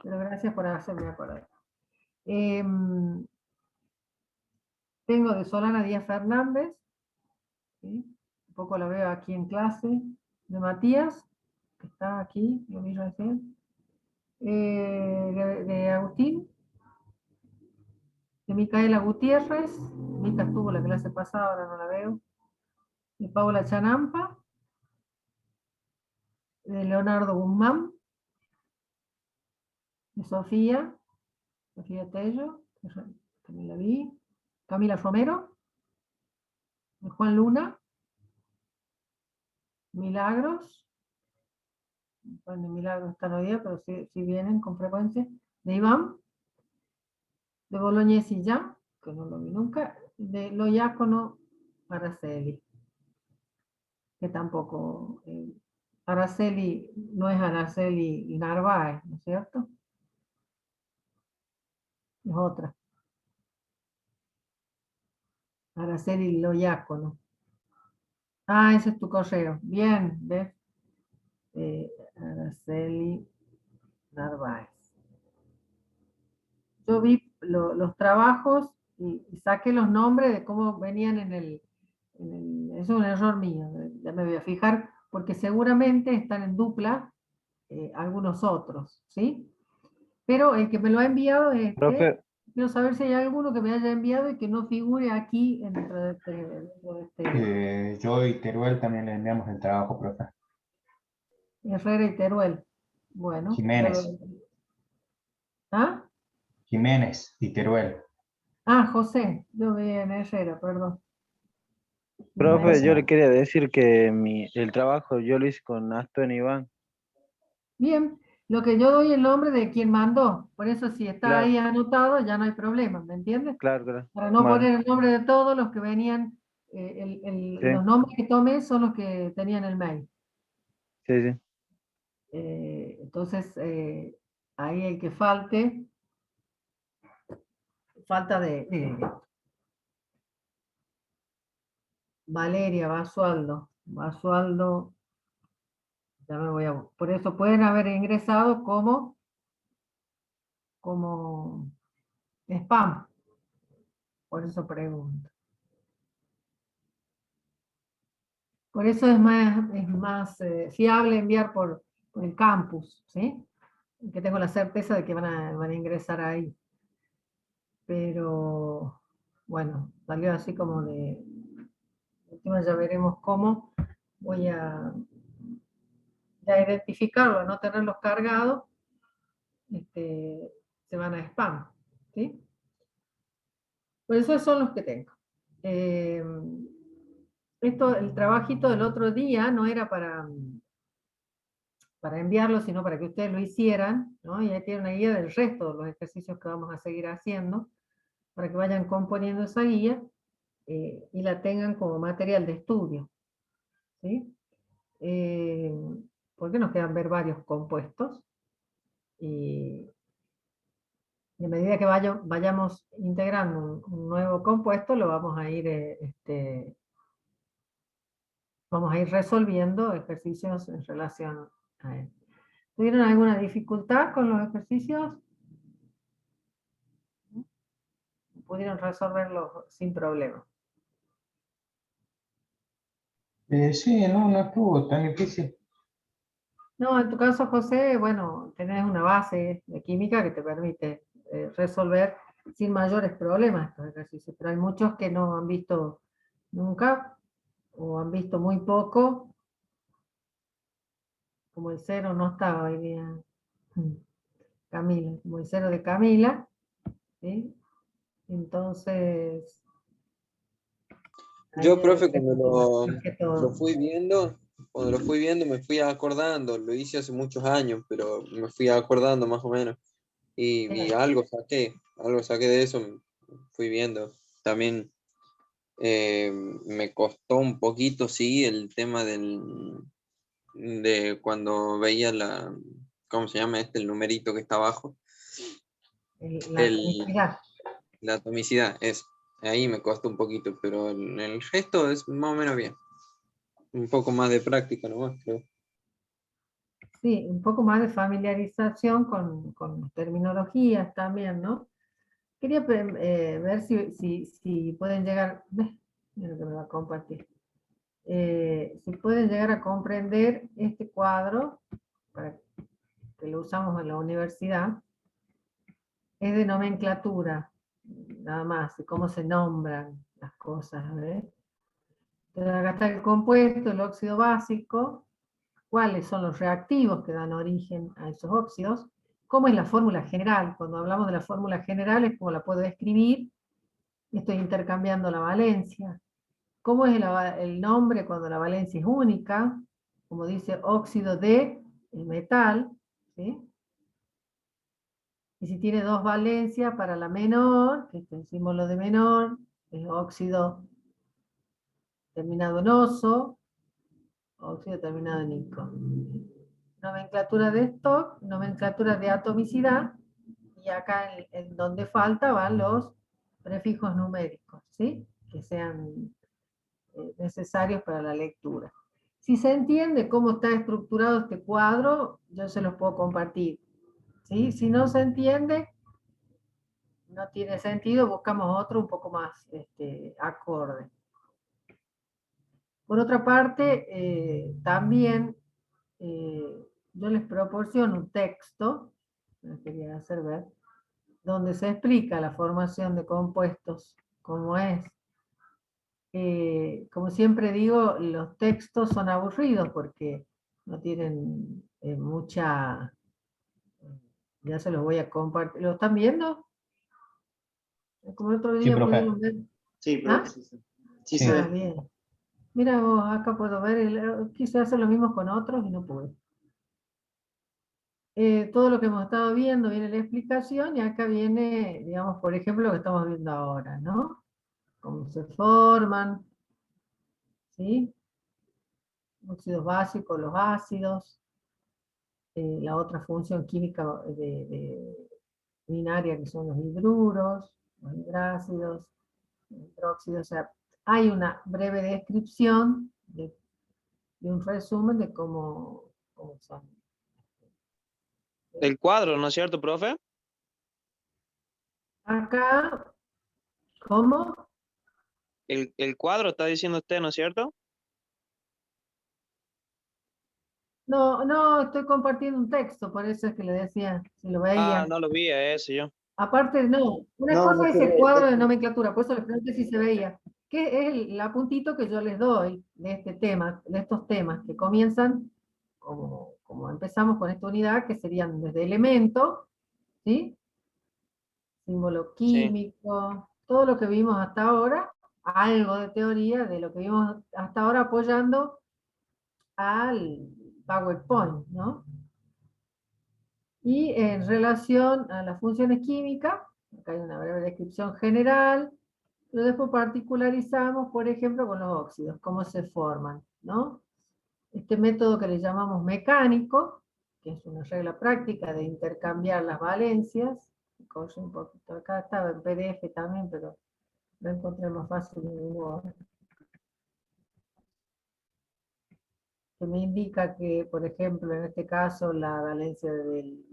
pero gracias por hacerme acordar. Tengo de Solana Díaz Fernández, ¿sí? Un poco la veo aquí en clase, de Matías, que está aquí, lo vi recién, de Agustín, de Micaela Gutiérrez, Mica estuvo la clase pasada, ahora no la veo, de Paula Chanampa, de Leonardo Guzmán, de Sofía Tello, que también la vi, Camila Romero, de Juan Luna, Milagros, bueno, Milagros están hoy día, pero sí vienen con frecuencia, de Iván, de Boloñés y ya, que no lo vi nunca, de Loiácono Araceli, que tampoco, Araceli no es Araceli Narváez, ¿no es cierto? Es otra. Araceli Loiácono. Ah, ese es tu correo. Bien, ¿ves? Araceli Narváez. Yo vi los trabajos y saqué los nombres de cómo venían eso es un error mío, ya me voy a fijar, porque seguramente están en dupla algunos otros, ¿sí? Pero el que me lo ha enviado es este. Profe, Quiero saber si hay alguno que me haya enviado y que no figure aquí dentro de este. Yo y Teruel también le enviamos el trabajo, profe. Herrera y Teruel. Bueno, ya lo. Jiménez. ¿Ah? Jiménez y Teruel. Ah, José, yo vi en Herrera, perdón. No profe, pasa yo le nada. quería decir que el trabajo yo lo hice con Aston Iván. Bien, lo que yo doy el nombre de quien mandó, por eso si está Claro, ahí anotado ya no hay problema, ¿me entiendes? claro, claro. Para no Bueno, poner el nombre de todos los que venían, sí, los nombres que tomé son los que tenían el mail. sí, sí. Entonces, ahí el que falta de Valeria Basualdo, ya me voy a, por eso pueden haber ingresado como spam, por eso pregunto. Por eso es más fiable enviar por el campus, ¿sí? Que tengo la certeza de que van a ingresar ahí. Pero, bueno, salió así como de. Última ya veremos cómo voy a ya identificarlo, no tenerlos cargados, se van a spam, ¿sí? Pues esos son los que tengo. Eh, el trabajito del otro día no era para enviarlo, sino para que ustedes lo hicieran, ¿no? Y ahí tienen una guía del resto de los ejercicios que vamos a seguir haciendo, para que vayan componiendo esa guía y la tengan como material de estudio, ¿sí? Porque nos quedan ver varios compuestos y a medida que vayamos integrando un nuevo compuesto, lo vamos a ir resolviendo ejercicios en relación a él. ¿Tuvieron alguna dificultad con los ejercicios? ¿Pudieron resolverlos sin problema? Sí, no estuvo tan difícil. No, en tu caso, José, bueno, tenés una base de química que te permite resolver sin mayores problemas estos ejercicios, pero hay muchos que no han visto nunca o han visto muy poco, como el cero no estaba hoy día. Camila, como el cero de Camila, ¿sí? Entonces, ahí Yo, profe, es cuando más que lo todo. fui viendo, me fui acordando, lo hice hace muchos años, pero me fui acordando más o menos. Y algo saqué de eso, fui viendo. También me costó un poquito, sí, el tema de cuando veía ¿cómo se llama este? El numerito que está abajo. La atomicidad. La atomicidad, es. Ahí me costó un poquito, pero el resto es más o menos bien. Un poco más de práctica nomás, creo. sí, un poco más de familiarización con terminologías también, ¿no? Quería ver si pueden llegar, ¿ves? Mira lo que me va a compartir. Si pueden llegar a comprender este cuadro, para que lo usamos en la universidad, es de nomenclatura, nada más, de cómo se nombran las cosas, ¿ves? Entonces, acá está el compuesto, el óxido básico, cuáles son los reactivos que dan origen a esos óxidos, cómo es la fórmula general. Cuando hablamos de la fórmula general es como la puedo escribir, estoy intercambiando la valencia. ¿Cómo es el nombre cuando la valencia es única? Como dice óxido de el metal, ¿sí? Y si tiene dos valencias para la menor, que es el símbolo de menor, es óxido terminado en oso, óxido terminado en ico. Nomenclatura de stock, nomenclatura de atomicidad, y acá en donde falta van los prefijos numéricos, ¿sí? Que sean necesarios para la lectura. Si se entiende cómo está estructurado este cuadro, yo se los puedo compartir, ¿sí? Si no se entiende, no tiene sentido, buscamos otro un poco más acorde. Por otra parte, también yo les proporciono un texto, me quería hacer ver, donde se explica la formación de compuestos, cómo es. Como siempre digo, los textos son aburridos porque no tienen mucha... Ya se los voy a compartir. ¿Lo están viendo? Como el otro Sí, día profe. pudieron ver. Sí, ¿Ah? profe, sí, sí. Sí Sí. se Ah, ve. bien. Mira vos, acá puedo ver, quise hacer lo mismo con otros y no pude. Todo lo que hemos estado viendo, viene la explicación y acá viene, digamos, por ejemplo, lo que estamos viendo ahora, ¿no? Cómo se forman, ¿sí? Óxidos básicos, los ácidos, la otra función química binaria que son los hidruros, los hidrácidos, los hidróxidos, o sea, hay una breve descripción de un resumen de cómo son. El cuadro, ¿no es cierto, profe? Acá, ¿cómo? El cuadro está diciendo usted, ¿no es cierto? No, no, estoy compartiendo un texto, por eso es que le decía, si lo Ah, veía. no lo vi a ese yo. Aparte, no, una No, cosa no es se el ve el cuadro de texto. nomenclatura, por eso les pregunté si se veía, que es el apuntito que yo les doy de este tema, de estos temas que comienzan, como empezamos con esta unidad, que serían desde elemento, ¿sí? Símbolo Sí. químico, todo lo que vimos hasta ahora, algo de teoría de lo que vimos hasta ahora apoyando al PowerPoint, ¿no? Y en relación a las funciones químicas, acá hay una breve descripción general, pero después particularizamos, por ejemplo, con los óxidos, cómo se forman, ¿no? Este método que le llamamos mecánico, que es una regla práctica de intercambiar las valencias, corre un poquito acá, estaba en PDF también, pero lo encontré más fácil en Word, que me indica que, por ejemplo, en este caso, la valencia del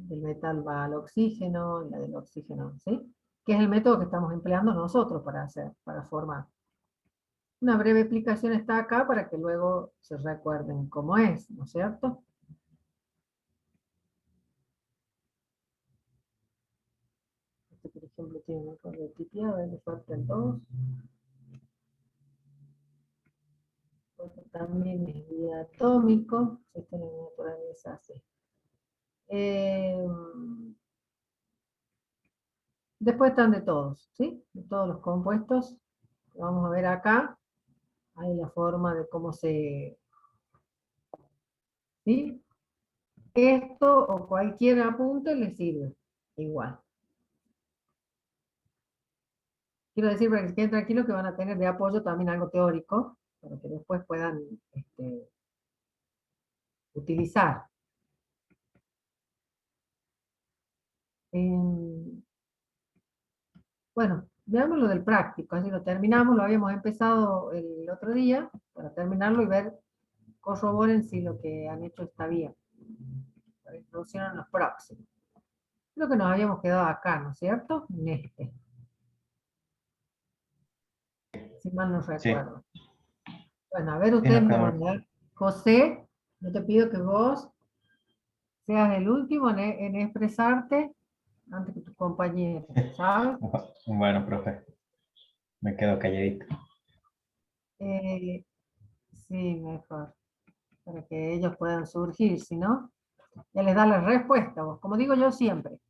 metal va al oxígeno, y la del oxígeno, ¿sí? Que es el método que estamos empleando nosotros para formar. Una breve explicación está acá para que luego se recuerden cómo es, ¿no es cierto? Este, por ejemplo, tiene un error de tipiado, le faltan dos. Otro también es diatómico, esto en la naturaleza hace. Después están de todos, ¿sí? De todos los compuestos que vamos a ver acá. Hay la forma de cómo se... ¿sí? Esto o cualquier apunte les sirve igual. Quiero decir, para que se queden tranquilos, que van a tener de apoyo también algo teórico, para que después puedan utilizar. Bueno, veamos lo del práctico, así lo terminamos, lo habíamos empezado el otro día, para terminarlo y ver, corroboren si lo que han hecho está bien. para introducción en los próximos. Creo que nos habíamos quedado acá, ¿no es cierto? En este. Si mal no Sí. recuerdo. Bueno, a ver, Sí, ustedes nos me quedamos. van a dar. José, yo te pido que vos seas el último en expresarte antes que tus compañeros, ¿sabes? Bueno, profe, me quedo calladito. Eh, sí, mejor, para que ellos puedan surgir, si no, ya les da la respuesta, vos. Como digo yo siempre,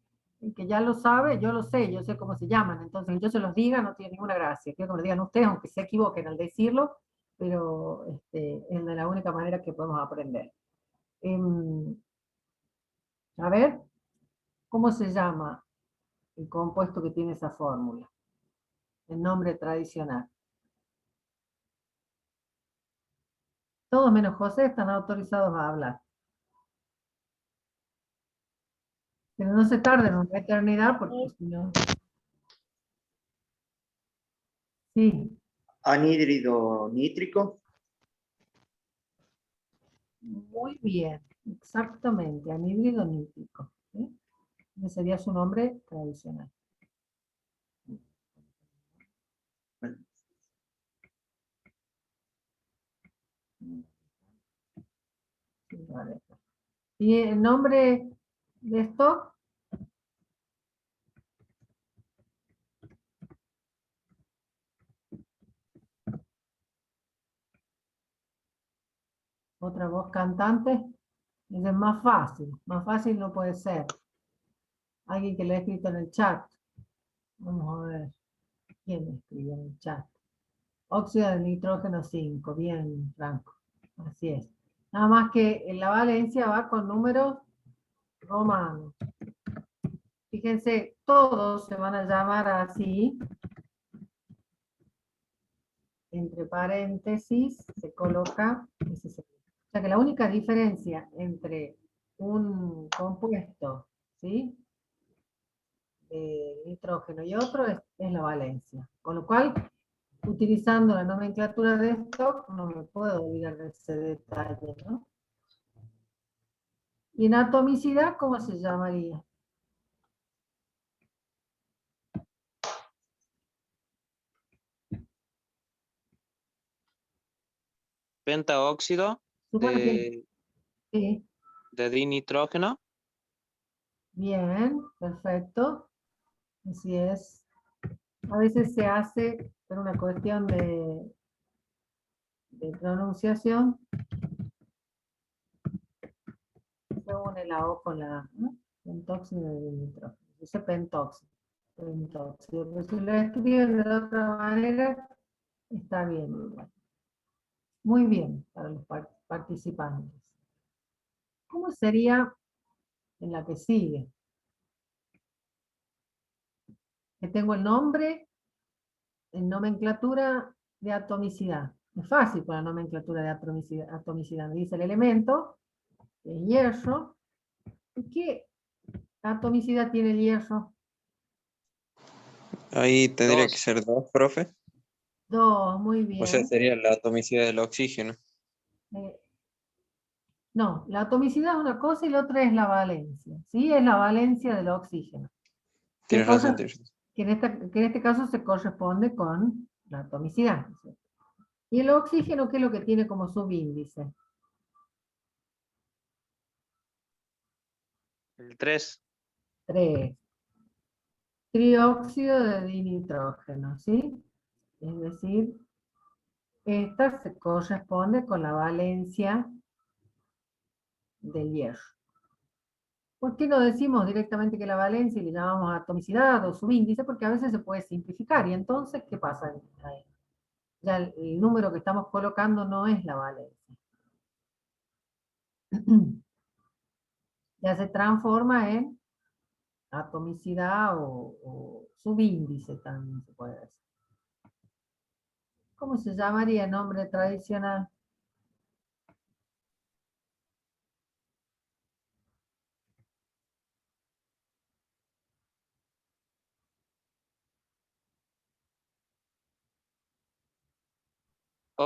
el que ya lo sabe, yo sé cómo se llaman, entonces que yo se los diga no tiene ninguna gracia, quiero que me lo digan ustedes, aunque se equivoquen al decirlo, pero es de la única manera que podemos aprender. A ver, ¿cómo se llama el compuesto que tiene esa fórmula? El nombre tradicional. Todos menos José están autorizados a hablar. Pero no se tarden una eternidad porque si no... Sí, Anhídrido nítrico. muy bien, exactamente, anhídrido nítrico. ¿Sí? Ese sería su nombre tradicional. Sí, vale. ¿Y el nombre de esto? Otra voz cantante. Ese es más fácil no puede ser. Alguien que lo ha escrito en el chat. Vamos a ver. ¿Quién escribió en el chat? Óxido de nitrógeno 5. Bien, Franco. Así es. Nada más que en la valencia va con números romanos. Fíjense, todos se van a llamar así. Entre paréntesis se coloca ese secreto. O sea que la única diferencia entre un compuesto, ¿sí?, de nitrógeno y otro es la valencia. Con lo cual, utilizando la nomenclatura de Stock, no me puedo olvidar de ese detalle, ¿no? Y en atomicidad, ¿cómo se llamaría? Pentaóxido Supone que de, sí. de dinitrógeno. Bien, perfecto. Así es. A veces se hace por una cuestión de pronunciación. Se une la O con la A, ¿no? Pentóxido de nitrógeno. Dice pentóxido. Pentóxido. Pero si lo escriben de otra manera, está bien igual. Muy bien para los participantes. ¿Cómo sería en la que sigue? Que tengo el nombre en nomenclatura de atomicidad. Es fácil con la nomenclatura de atomicidad. Me dice el elemento, el hierro. ¿Y qué atomicidad tiene el hierro? Ahí tendría que Dos. ser 2, profe. 2, muy O sea, bien. sería la atomicidad del oxígeno. Eh, no, la atomicidad es una cosa y la otra es la valencia. ¿Sí? Es la valencia del oxígeno. Tienes razón, tienes razón. Que en este caso se corresponde con la atomicidad. ¿Sí? Y el oxígeno, ¿qué es lo que tiene como subíndice? El 3. 3. Trióxido de dinitrógeno, ¿sí? Es decir, esta se corresponde con la valencia del hierro. ¿Por qué no decimos directamente que la valencia y le llamamos atomicidad o subíndice? Porque a veces se puede simplificar. Y entonces, ¿qué pasa? Ya el número que estamos colocando no es la valencia. Ya se transforma en atomicidad o subíndice también se puede decir. ¿Cómo se llamaría el nombre tradicional?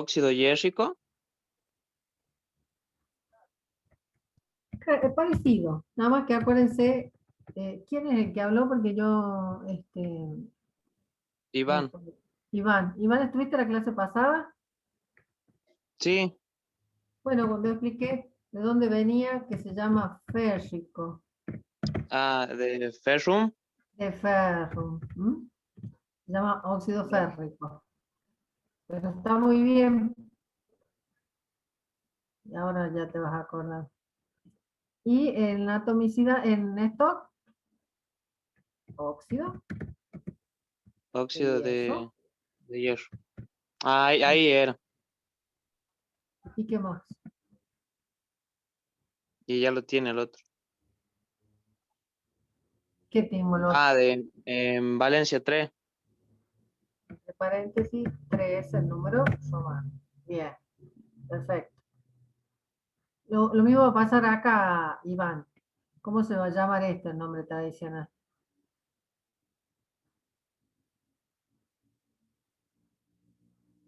Óxido yérrico. Es parecido, nada más que acuérdense, ¿quién es el que habló? Porque yo, Iván. Iván, ¿estuviste la clase pasada? Sí. Bueno, cuando expliqué de dónde venía, que se llama férrico, Ah, de Ferrum. de ferro, ¿m? Se llama óxido férrico. Pero está muy bien. Y ahora ya te vas a acordar. Y en la atomicidad, en stock, óxido Óxido de hierro. de hierro. Ah, ahí era. ¿Y qué más? Y ya lo tiene el otro. ¿Qué tengo el otro? Ah, de Valencia 3. Entre paréntesis, 3, el número romano. Bien, perfecto. Lo mismo va a pasar acá, Iván. ¿Cómo se va a llamar esto el nombre tradicional?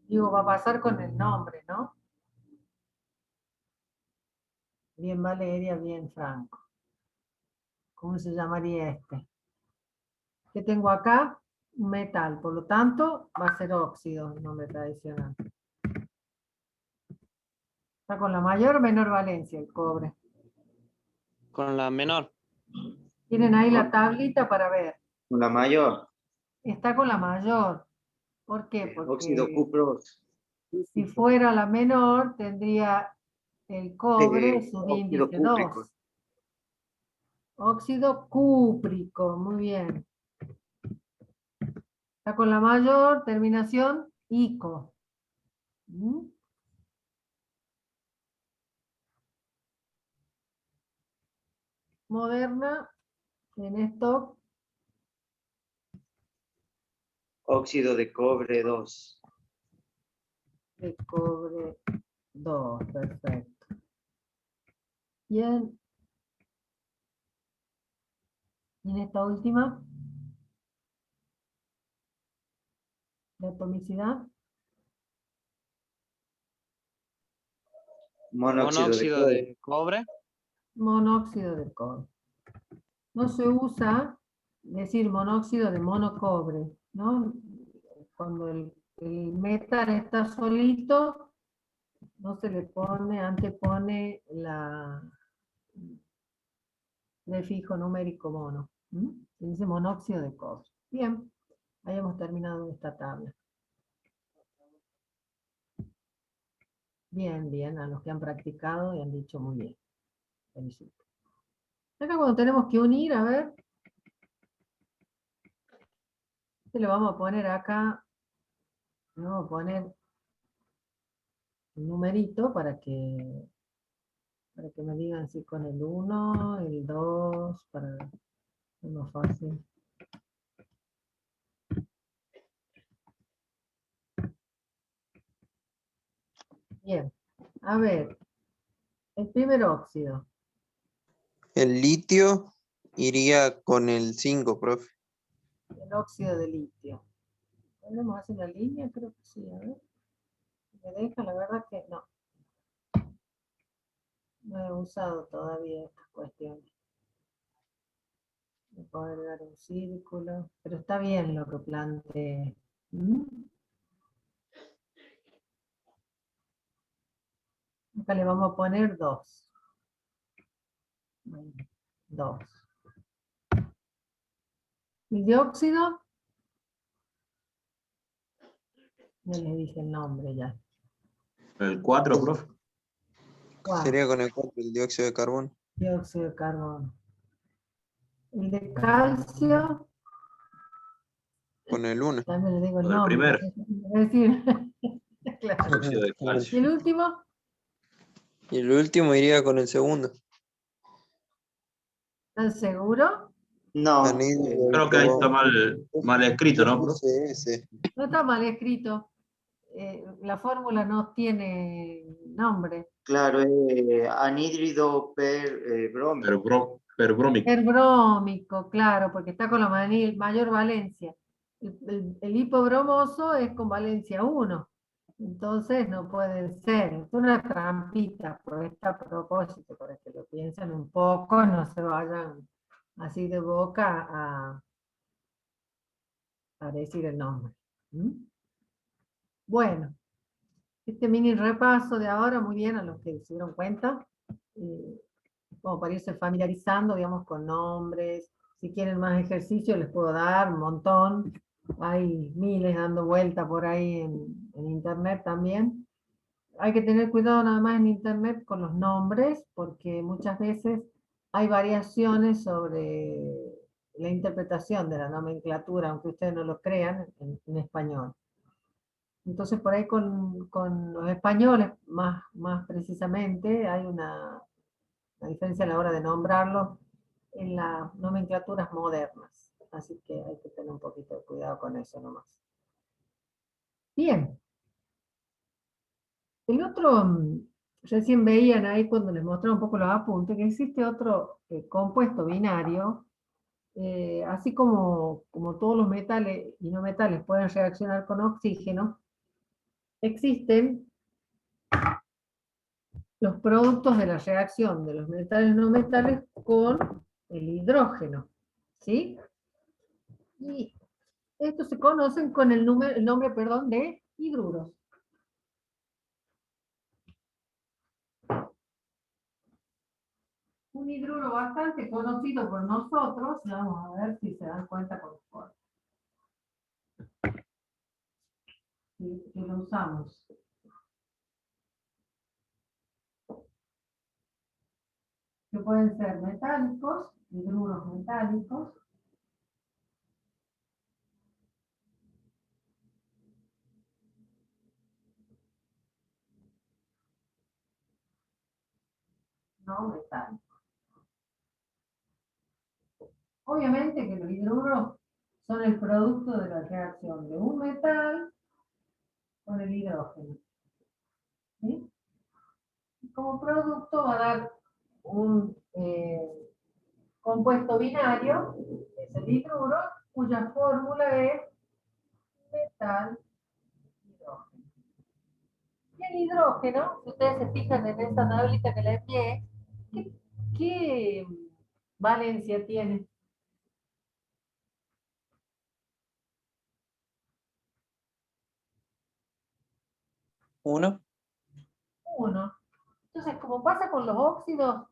Digo, va a pasar con el nombre, ¿no? Bien Valeria, bien Franco. ¿Cómo se llamaría este? ¿Qué tengo acá? Metal, por lo tanto, va a ser óxido el nombre tradicional. Está con la mayor o menor valencia el cobre. Con la menor. Tienen ahí la tablita para ver. La mayor, Está con la mayor. ¿Por qué? óxido Porque cupros, si fuera la menor, tendría el cobre óxido subíndice 2. cúprico. Óxido cúprico, muy bien. Está con la mayor, terminación ico. ¿Mm? Moderna, en stock, Óxido de cobre 2. de cobre 2, perfecto. Bien. Y en esta última, la atomicidad, Monóxido de Monóxido cobre. de cobre. monóxido de cobre. No se usa decir monóxido de monocobre, ¿no? Cuando el metal está solito, no se le pone, antepone la prefijo numérico mono. Se dice monóxido de cobre. Bien, ahí hemos terminado esta tabla. Bien, bien, a los que han practicado y han dicho muy bien. Felicito. Acá cuando tenemos que unir, a ver, este le vamos a poner acá, le vamos a poner un numerito para que me digan si con el 1, el 2, para ser más fácil. Bien, a ver, el primer óxido, El litio iría con el 5, profe. el óxido de litio. ¿Podemos hacer una línea? Creo que sí, a ver. ¿Me deja? La verdad que no. No he usado todavía estas cuestiones. De poder dar un círculo, pero está bien lo que planteé. Acá le vamos a poner 2. 2. ¿El dióxido? No les dije el nombre ya. El 4, profe. Sería con el 4, el dióxido de carbono. Dióxido de carbono. El de calcio, Con el 1. también le digo el Con el nombre. Es decir, claro. Óxido de ¿Y calcio. el último? Y el último iría con el segundo. ¿Están seguros? No, Anhídrido Creo que ahí está mal escrito, Yo ¿no, profe? puse ese. No está mal escrito. La fórmula no tiene nombre. claro, anhídrido brómico. Perbrómico. Perbrómico, claro, porque está con la mayor valencia. El hipobromoso es con valencia 1. Entonces no pueden ser. Es una trampita puesta a propósito para que lo piensen un poco, no se vayan así de boca a decir el nombre. ¿Mm? Bueno, este mini repaso de ahora, muy bien a los que se dieron cuenta, como para irse familiarizando, digamos, con nombres. Si quieren más ejercicio les puedo dar un montón. Hay miles dando vuelta por ahí en internet también. Hay que tener cuidado nada más en internet con los nombres, porque muchas veces hay variaciones sobre la interpretación de la nomenclatura, aunque ustedes no lo crean, en español. Entonces, por ahí con los españoles, más precisamente, hay una diferencia a la hora de nombrarlos en las nomenclaturas modernas. Así que hay que tener un poquito de cuidado con eso nomás. Bien. El otro, recién veían ahí cuando les mostré un poco los apuntes, que existe otro compuesto binario, así como todos los metales y no metales pueden reaccionar con oxígeno, existen los productos de la reacción de los metales y no metales con el hidrógeno, ¿sí? Y estos se conocen con el nombre, perdón, de hidruros. Un hidruro bastante conocido por nosotros, vamos a ver si se dan cuenta con los que lo usamos. Que pueden ser metálicos, hidruros metálicos, no metálicos. Obviamente que los hidruros son el producto de la reacción de un metal con el hidrógeno. ¿Sí? Y como producto va a dar un compuesto binario, que es el hidruro, cuya fórmula es metal hidrógeno. Y el hidrógeno, si ustedes se fijan en esta tablita que les envié, ¿qué valencia tiene? 1. 1. Entonces, como pasa con los óxidos,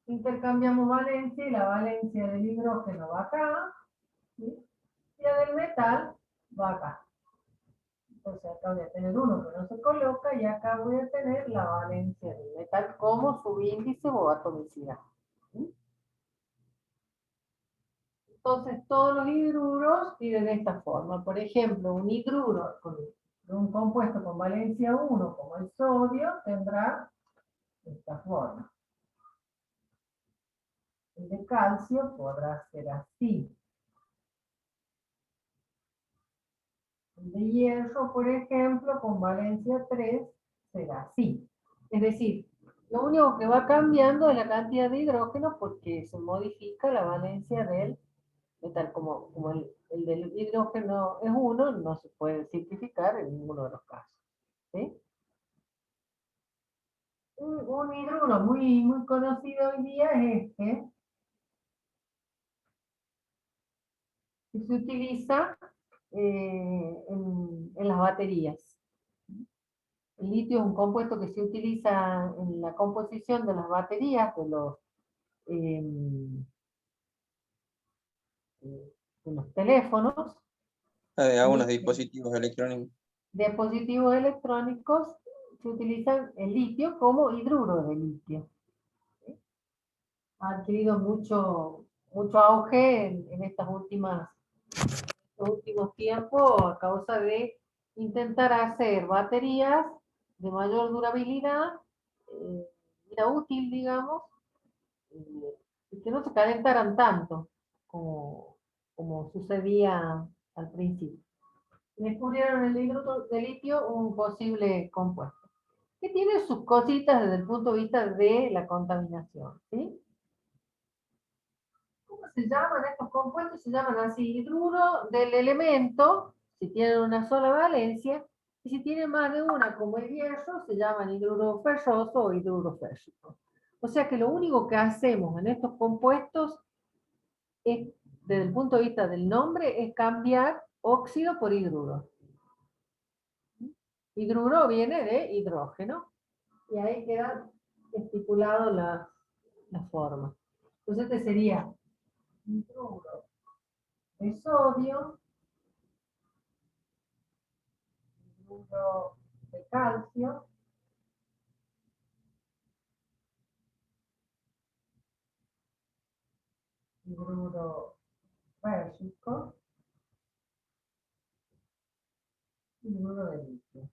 intercambiamos valencia y la valencia del hidrógeno va acá, ¿sí? Y la del metal va acá. Entonces acá voy a tener uno que no se coloca y acá voy a tener la valencia del metal como subíndice o atomicidad. ¿Sí? Entonces todos los hidruros tienen esta forma. Por ejemplo, un hidruro con un compuesto con valencia 1 como el sodio tendrá esta forma. El de calcio podrá ser así. El de hierro, por ejemplo, con valencia 3 será así. Es decir, lo único que va cambiando es la cantidad de hidrógeno porque se modifica la valencia del metal. Como el del hidrógeno es 1, no se puede simplificar en ninguno de los casos. ¿Sí? Un hidruro muy conocido hoy día es este, que se utiliza en las baterías. El litio es un compuesto que se utiliza en la composición de las baterías de los teléfonos, Algunos dispositivos electrónicos. dispositivos electrónicos, se utilizan el litio como hidruro de litio. ¿Sí? Ha adquirido mucho auge en estos últimos tiempos a causa de intentar hacer baterías de mayor durabilidad, vida útil, digamos, y que no se calentaran tanto como sucedía al principio. Descubrieron el hidruro de litio un posible compuesto, que tiene sus cositas desde el punto de vista de la contaminación. ¿Sí? ¿Cómo se llaman estos compuestos? Se llaman así: hidruro del elemento, si tienen una sola valencia, Y si tiene más de una, como el hierro, se llaman hidruro ferroso o hidruro férrico. O sea que lo único que hacemos en estos compuestos es, desde el punto de vista del nombre, es cambiar óxido por hidruro. Hidruro viene de hidrógeno. Y ahí queda estipulado la forma. Entonces este sería hidruro de sodio, hidruro de calcio, hidruro férrico, hidruro de litio.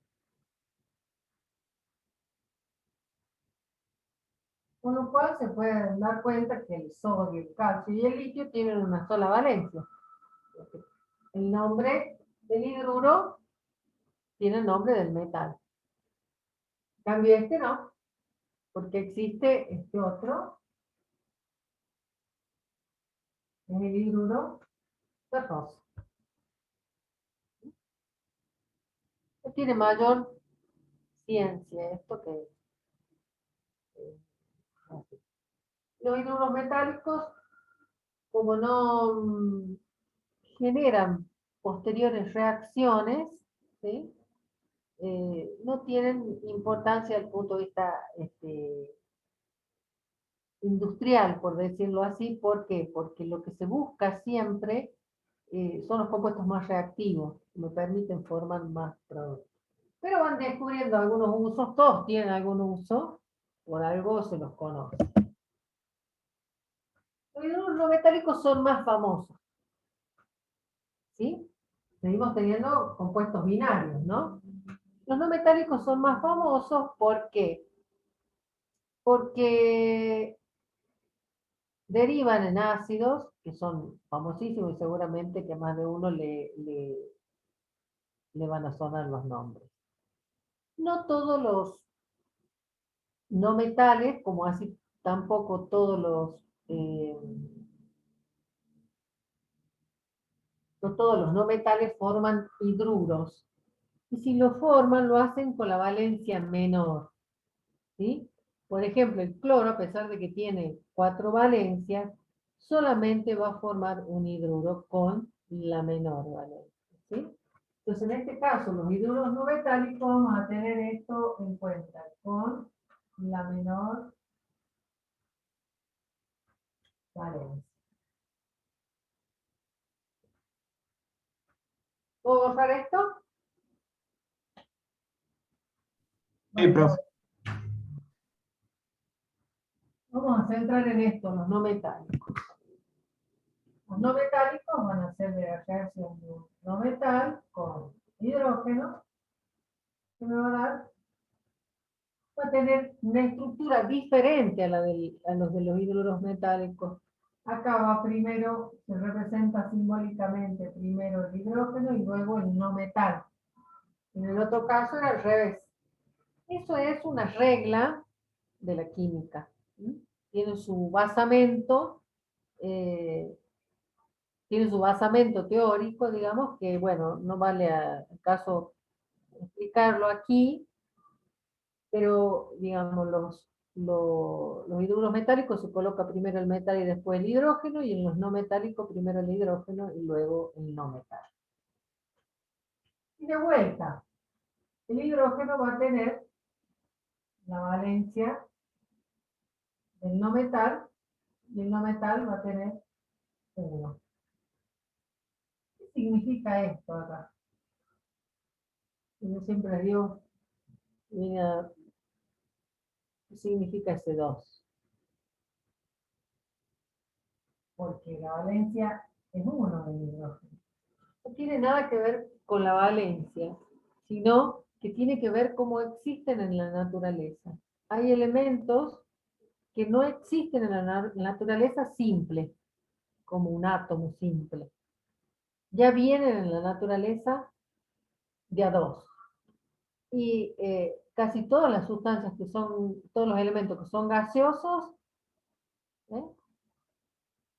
Con lo cual se pueden dar cuenta que el sodio, el calcio y el litio tienen una sola valencia. El nombre del hidruro tiene el nombre del metal. En cambio este no, porque existe este otro, es el hidruro ferroso. Tiene mayor ciencia esto que así. Los hidruros metálicos, como no generan posteriores reacciones, ¿sí? No tienen importancia desde el punto de vista industrial, por decirlo así. ¿Por qué? Porque lo que se busca siempre son los compuestos más reactivos, que me permiten formar más productos. Pero van descubriendo algunos usos, todos tienen algún uso, por algo se los conoce. Los hidruros no metálicos son más famosos, ¿sí? Seguimos teniendo compuestos binarios, ¿no? Los no metálicos son más famosos, ¿por qué? Porque derivan en ácidos, que son famosísimos y seguramente que a más de uno le van a sonar los nombres. No todos los no metales, como así tampoco todos no todos los no metales forman hidruros. Y si lo forman, lo hacen con la valencia menor, ¿sí? Por ejemplo, el cloro, a pesar de que tiene 4 valencias, solamente va a formar un hidruro con la menor valencia, ¿sí? Entonces, en este caso, los hidruros no metálicos, vamos a tener esto en cuenta, con la menor valencia. ¿Puedo borrar esto? Sí, profe. Vamos a centrar en esto, los no metálicos. Los no metálicos van a ser de la reacción de un no metal con hidrógeno, que me va a tener una estructura diferente a los de los hidruros metálicos. Acá va primero, se representa simbólicamente primero el hidrógeno y luego el no metal. En el otro caso era al revés. Eso es una regla de la química. Tiene su basamento, teórico, digamos, que bueno, no vale al caso explicarlo aquí, pero digamos, los hidruros metálicos se coloca primero el metal y después el hidrógeno, y en los no metálicos primero el hidrógeno y luego el no metal. Y de vuelta, el hidrógeno va a tener la valencia del no metal, y el no metal va a tener 1. ¿Qué significa esto acá? Yo siempre digo, mira, ¿qué significa ese 2? Porque la valencia es 1 del hidrógeno. No tiene nada que ver con la valencia, sino que tiene que ver cómo existen en la naturaleza. Hay elementos que no existen en la naturaleza simple, como un átomo simple. Ya vienen en la naturaleza de a 2. Y casi todas las sustancias que son, todos los elementos que son gaseosos,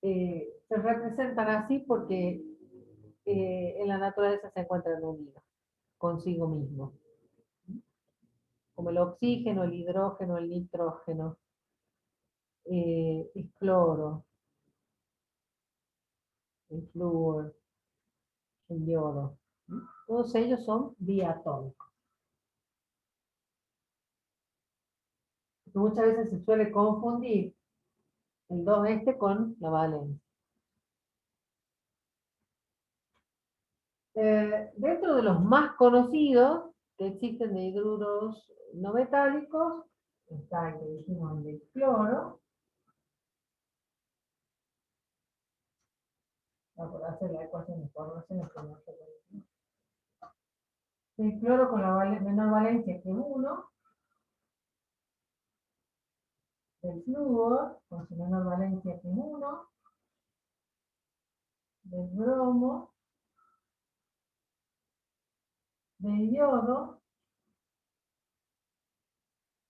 se representan así porque en la naturaleza se encuentran unidos consigo mismo. como el oxígeno, el hidrógeno, el nitrógeno, el cloro, el flúor, el yodo. Todos ellos son diatómicos. Muchas veces se suele confundir el 2 con la valencia. Dentro de los más conocidos que existen de hidruros no metálicos, está el que dijimos, el del cloro. Por hacer la ecuación de formación, el cloro con la menor valencia que 1, del flúor con su menor valencia que 1, del bromo, del yodo,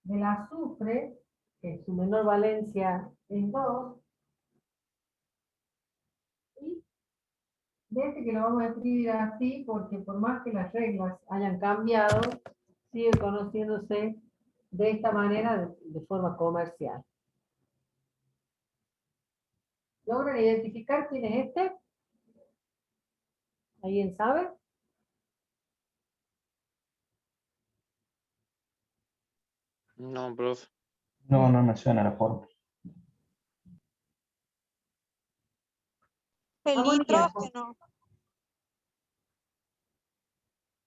del azufre, que su menor valencia es 2, y de este que lo vamos a escribir así, porque por más que las reglas hayan cambiado, sigue conociéndose de esta manera de forma comercial. ¿Logran identificar quién es este? ¿Alguien sabe? No, profe. No, no me suena la forma. El Amoníaco. nitrógeno.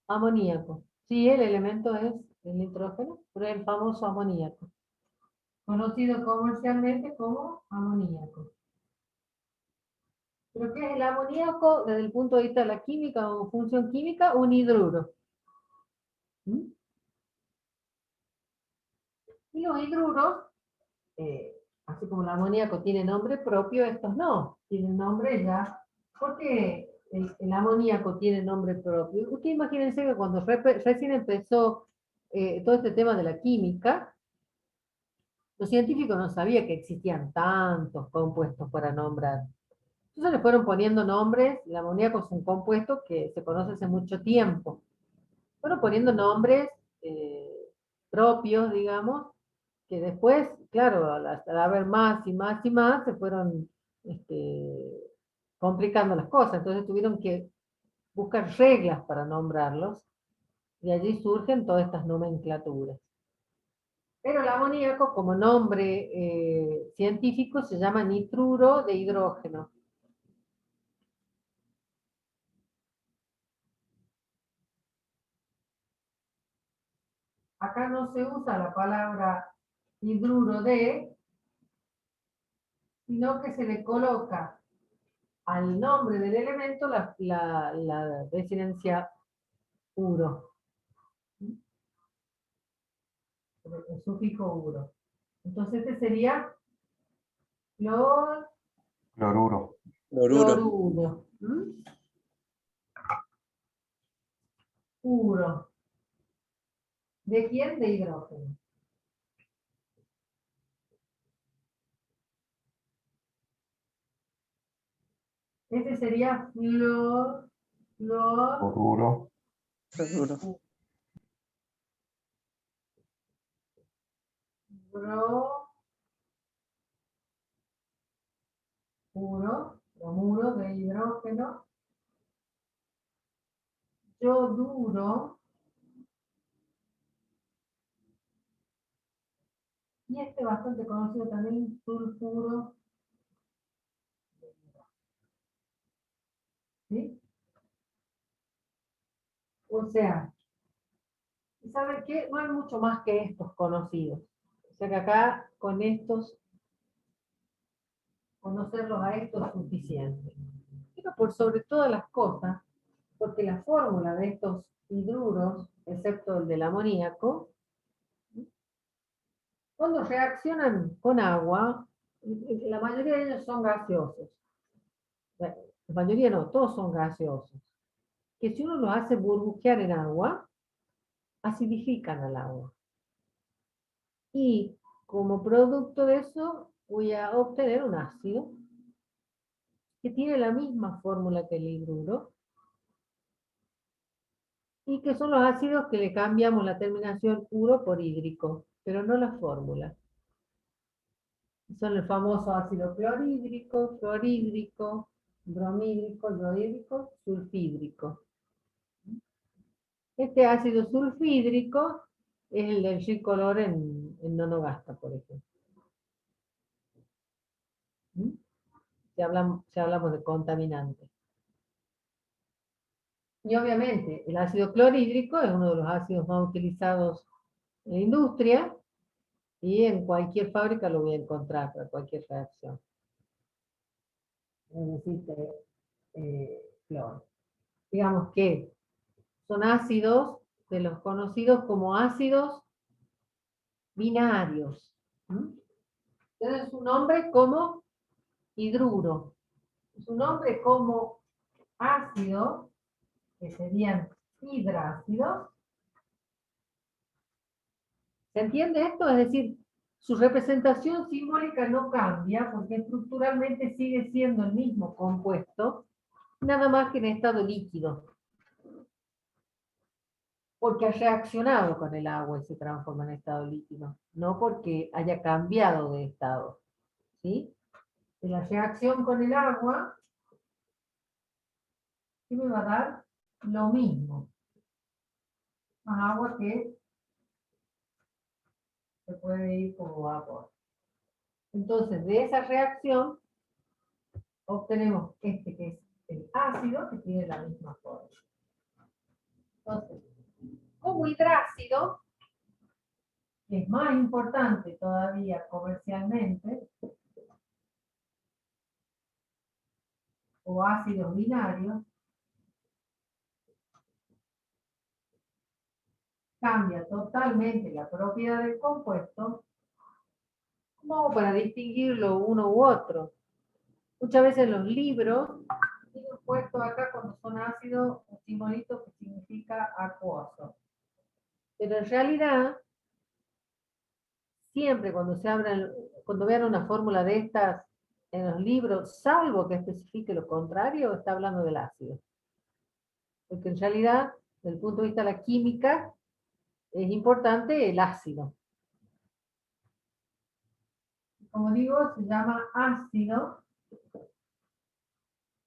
Amoníaco. Sí, el elemento es el nitrógeno, pero es el famoso amoníaco, conocido comercialmente como amoníaco. ¿Pero qué es el amoníaco desde el punto de vista de la química o función química? Un hidruro. ¿Mm? Y los hidruros, así como el amoníaco tiene nombre propio, estos no, tienen nombre ya, porque el amoníaco tiene nombre propio. Ustedes imagínense que cuando recién empezó todo este tema de la química, los científicos no sabían que existían tantos compuestos para nombrar. Entonces le fueron poniendo nombres. El amoníaco es un compuesto que se conoce hace mucho tiempo. Fueron poniendo nombres propios, digamos, que después, claro, al haber más y más y más, se fueron complicando las cosas. Entonces tuvieron que buscar reglas para nombrarlos, y allí surgen todas estas nomenclaturas. Pero el amoníaco, como nombre científico, se llama nitruro de hidrógeno. Acá no se usa la palabra hidruro de, sino que se le coloca al nombre del elemento la desinencia uro, el sufijo uro. Entonces este sería Cloruro. cloruro. Uro. ¿De quién? De hidrógeno. Este sería Cloruro. bromuro de hidrógeno, yoduro, y este bastante conocido también, sulfuro. ¿Sí? O sea, ¿saben qué? No hay mucho más que estos conocidos. O sea que acá con estos, conocerlos a estos es suficiente. Pero por sobre todas las cosas, porque la fórmula de estos hidruros, excepto el del amoníaco, cuando reaccionan con agua, la mayoría de ellos son gaseosos. La mayoría no, todos son gaseosos. Que si uno los hace burbujear en agua, acidifican al agua. Y como producto de eso, voy a obtener un ácido que tiene la misma fórmula que el hidruro, y que son los ácidos que le cambiamos la terminación uro por hídrico, pero no la fórmula. Son el famoso ácido clorhídrico, fluorhídrico, bromhídrico, iohídrico, sulfhídrico. Este ácido sulfhídrico es el del tricolor en Nonogasta, por ejemplo. ¿Mm? Si hablamos de contaminantes. Y obviamente el ácido clorhídrico es uno de los ácidos más utilizados en la industria y en cualquier fábrica lo voy a encontrar para cualquier reacción. Necesita cloro. Digamos que son ácidos de los conocidos como ácidos binarios. Tienen su nombre como hidruro. Su nombre como ácido, que serían hidrácidos. ¿Se entiende esto? Es decir, su representación simbólica no cambia porque estructuralmente sigue siendo el mismo compuesto, nada más que en estado líquido. Porque ha reaccionado con el agua y se transforma en estado líquido, no porque haya cambiado de estado. ¿Sí? En la reacción con el agua, ¿qué me va a dar? Lo mismo. Más agua que se puede ir como vapor. Entonces, de esa reacción, obtenemos este que es el ácido, que tiene la misma forma. Entonces, como hidrácido, que es más importante todavía comercialmente, o ácidos binarios, cambia totalmente la propiedad del compuesto, como para distinguirlo uno u otro. Muchas veces en los libros tienen puesto acá cuando son ácidos un simbolito que significa acuoso. Pero en realidad, siempre cuando vean una fórmula de estas en los libros, salvo que especifique lo contrario, está hablando del ácido. Porque en realidad, desde el punto de vista de la química, es importante el ácido. Como digo, se llama ácido.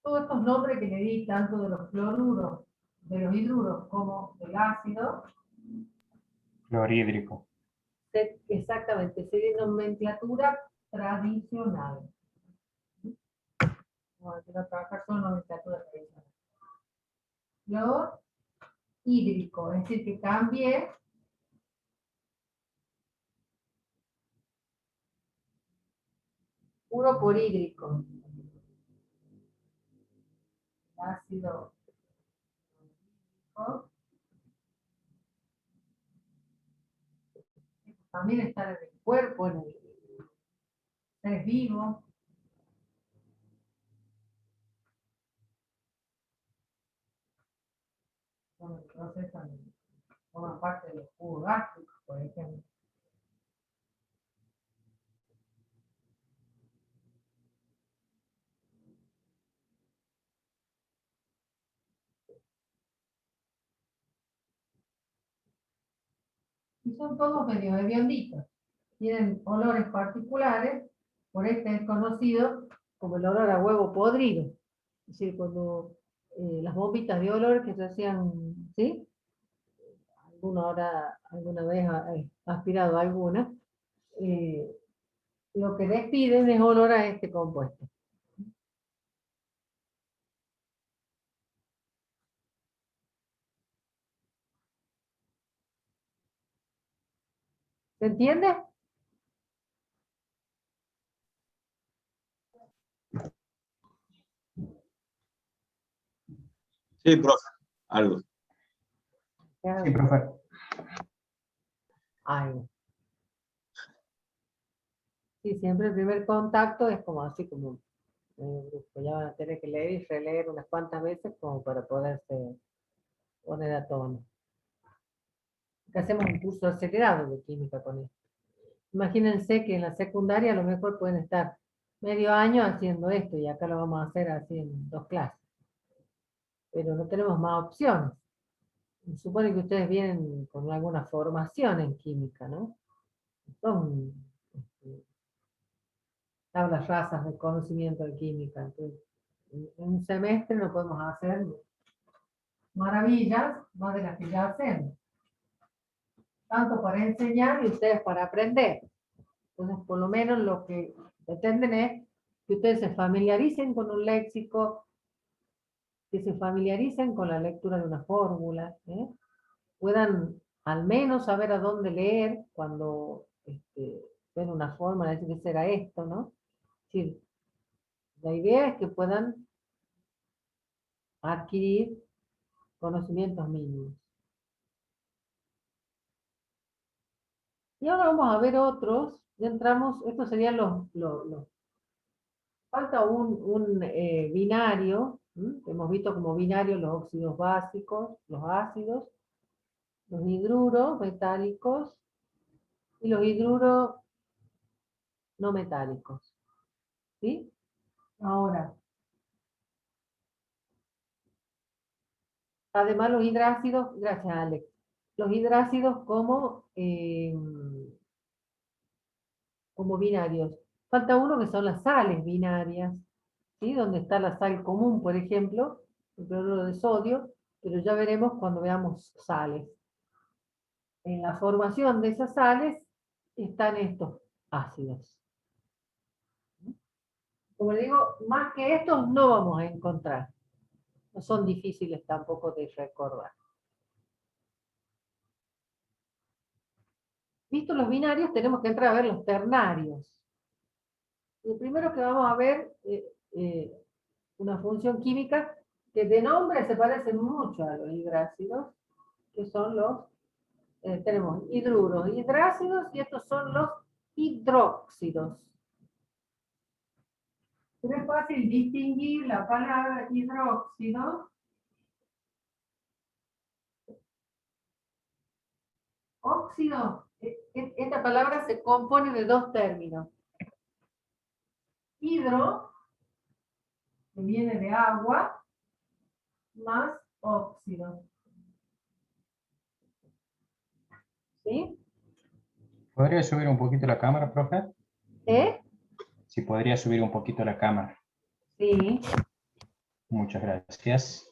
Todos estos nombres que le di, tanto de los fluoruros, de los hidruros, como del ácido, Clorhídrico. exactamente, sería nomenclatura tradicional. Vamos a trabajar con nomenclatura tradicional. Lo hídrico, es decir, que cambie puro por hídrico. Ácido hídrico. También está en el cuerpo, en el ser vivo. Bueno, procesan, forman parte de los jugos gástricos, por ejemplo. Y son todos medio hedionditos. Tienen olores particulares, por este es conocido como el olor a huevo podrido. Es decir, cuando las bombitas de olor que se hacían, ¿sí? Alguna vez ha aspirado alguna, lo que despiden es olor a este compuesto. ¿Se entiende? Sí, profe, algo. Sí, profe. Algo. Sí, siempre el primer contacto es como así como ya van a tener que leer y releer unas cuantas veces como para poderse poner a tono. Que hacemos un curso acelerado de química con esto. Imagínense que en la secundaria a lo mejor pueden estar medio año haciendo esto y acá lo vamos a hacer así en 2 clases. Pero no tenemos más opciones. supone que ustedes vienen con alguna formación en química, ¿no? Son tablas rasas de conocimiento de química. Entonces, en un semestre no podemos hacer maravillas, más de las que ya hacemos. Tanto para enseñar y ustedes para aprender. Entonces, por lo menos lo que pretenden es que ustedes se familiaricen con un léxico, que se familiaricen con la lectura de una fórmula, puedan al menos saber a dónde leer cuando ven una fórmula, decir que será esto, ¿no? Es decir, la idea es que puedan adquirir conocimientos mínimos. Y ahora vamos a ver otros, ya entramos, estos serían falta un binario, hemos visto como binario los óxidos básicos, los ácidos, los hidruros metálicos y los hidruros no metálicos. ¿Sí? Ahora, además los hidrácidos, gracias Alex, los hidrácidos como binarios. Falta uno que son las sales binarias, ¿sí? Donde está la sal común, por ejemplo, el cloruro de sodio, pero ya veremos cuando veamos sales. En la formación de esas sales están estos ácidos. Como le digo, más que estos no vamos a encontrar. No son difíciles tampoco de recordar. Visto los binarios, tenemos que entrar a ver los ternarios. Lo primero que vamos a ver, una función química que de nombre se parece mucho a los hidrácidos, que son los, tenemos hidruros, hidrácidos, y estos son los hidróxidos. Pero es fácil distinguir la palabra hidróxido, óxido. Esta palabra se compone de dos términos. Hidro, que viene de agua, más óxido. ¿Sí? ¿Podría subir un poquito la cámara, profe? ¿Eh? Si podría subir un poquito la cámara. Sí. Muchas gracias.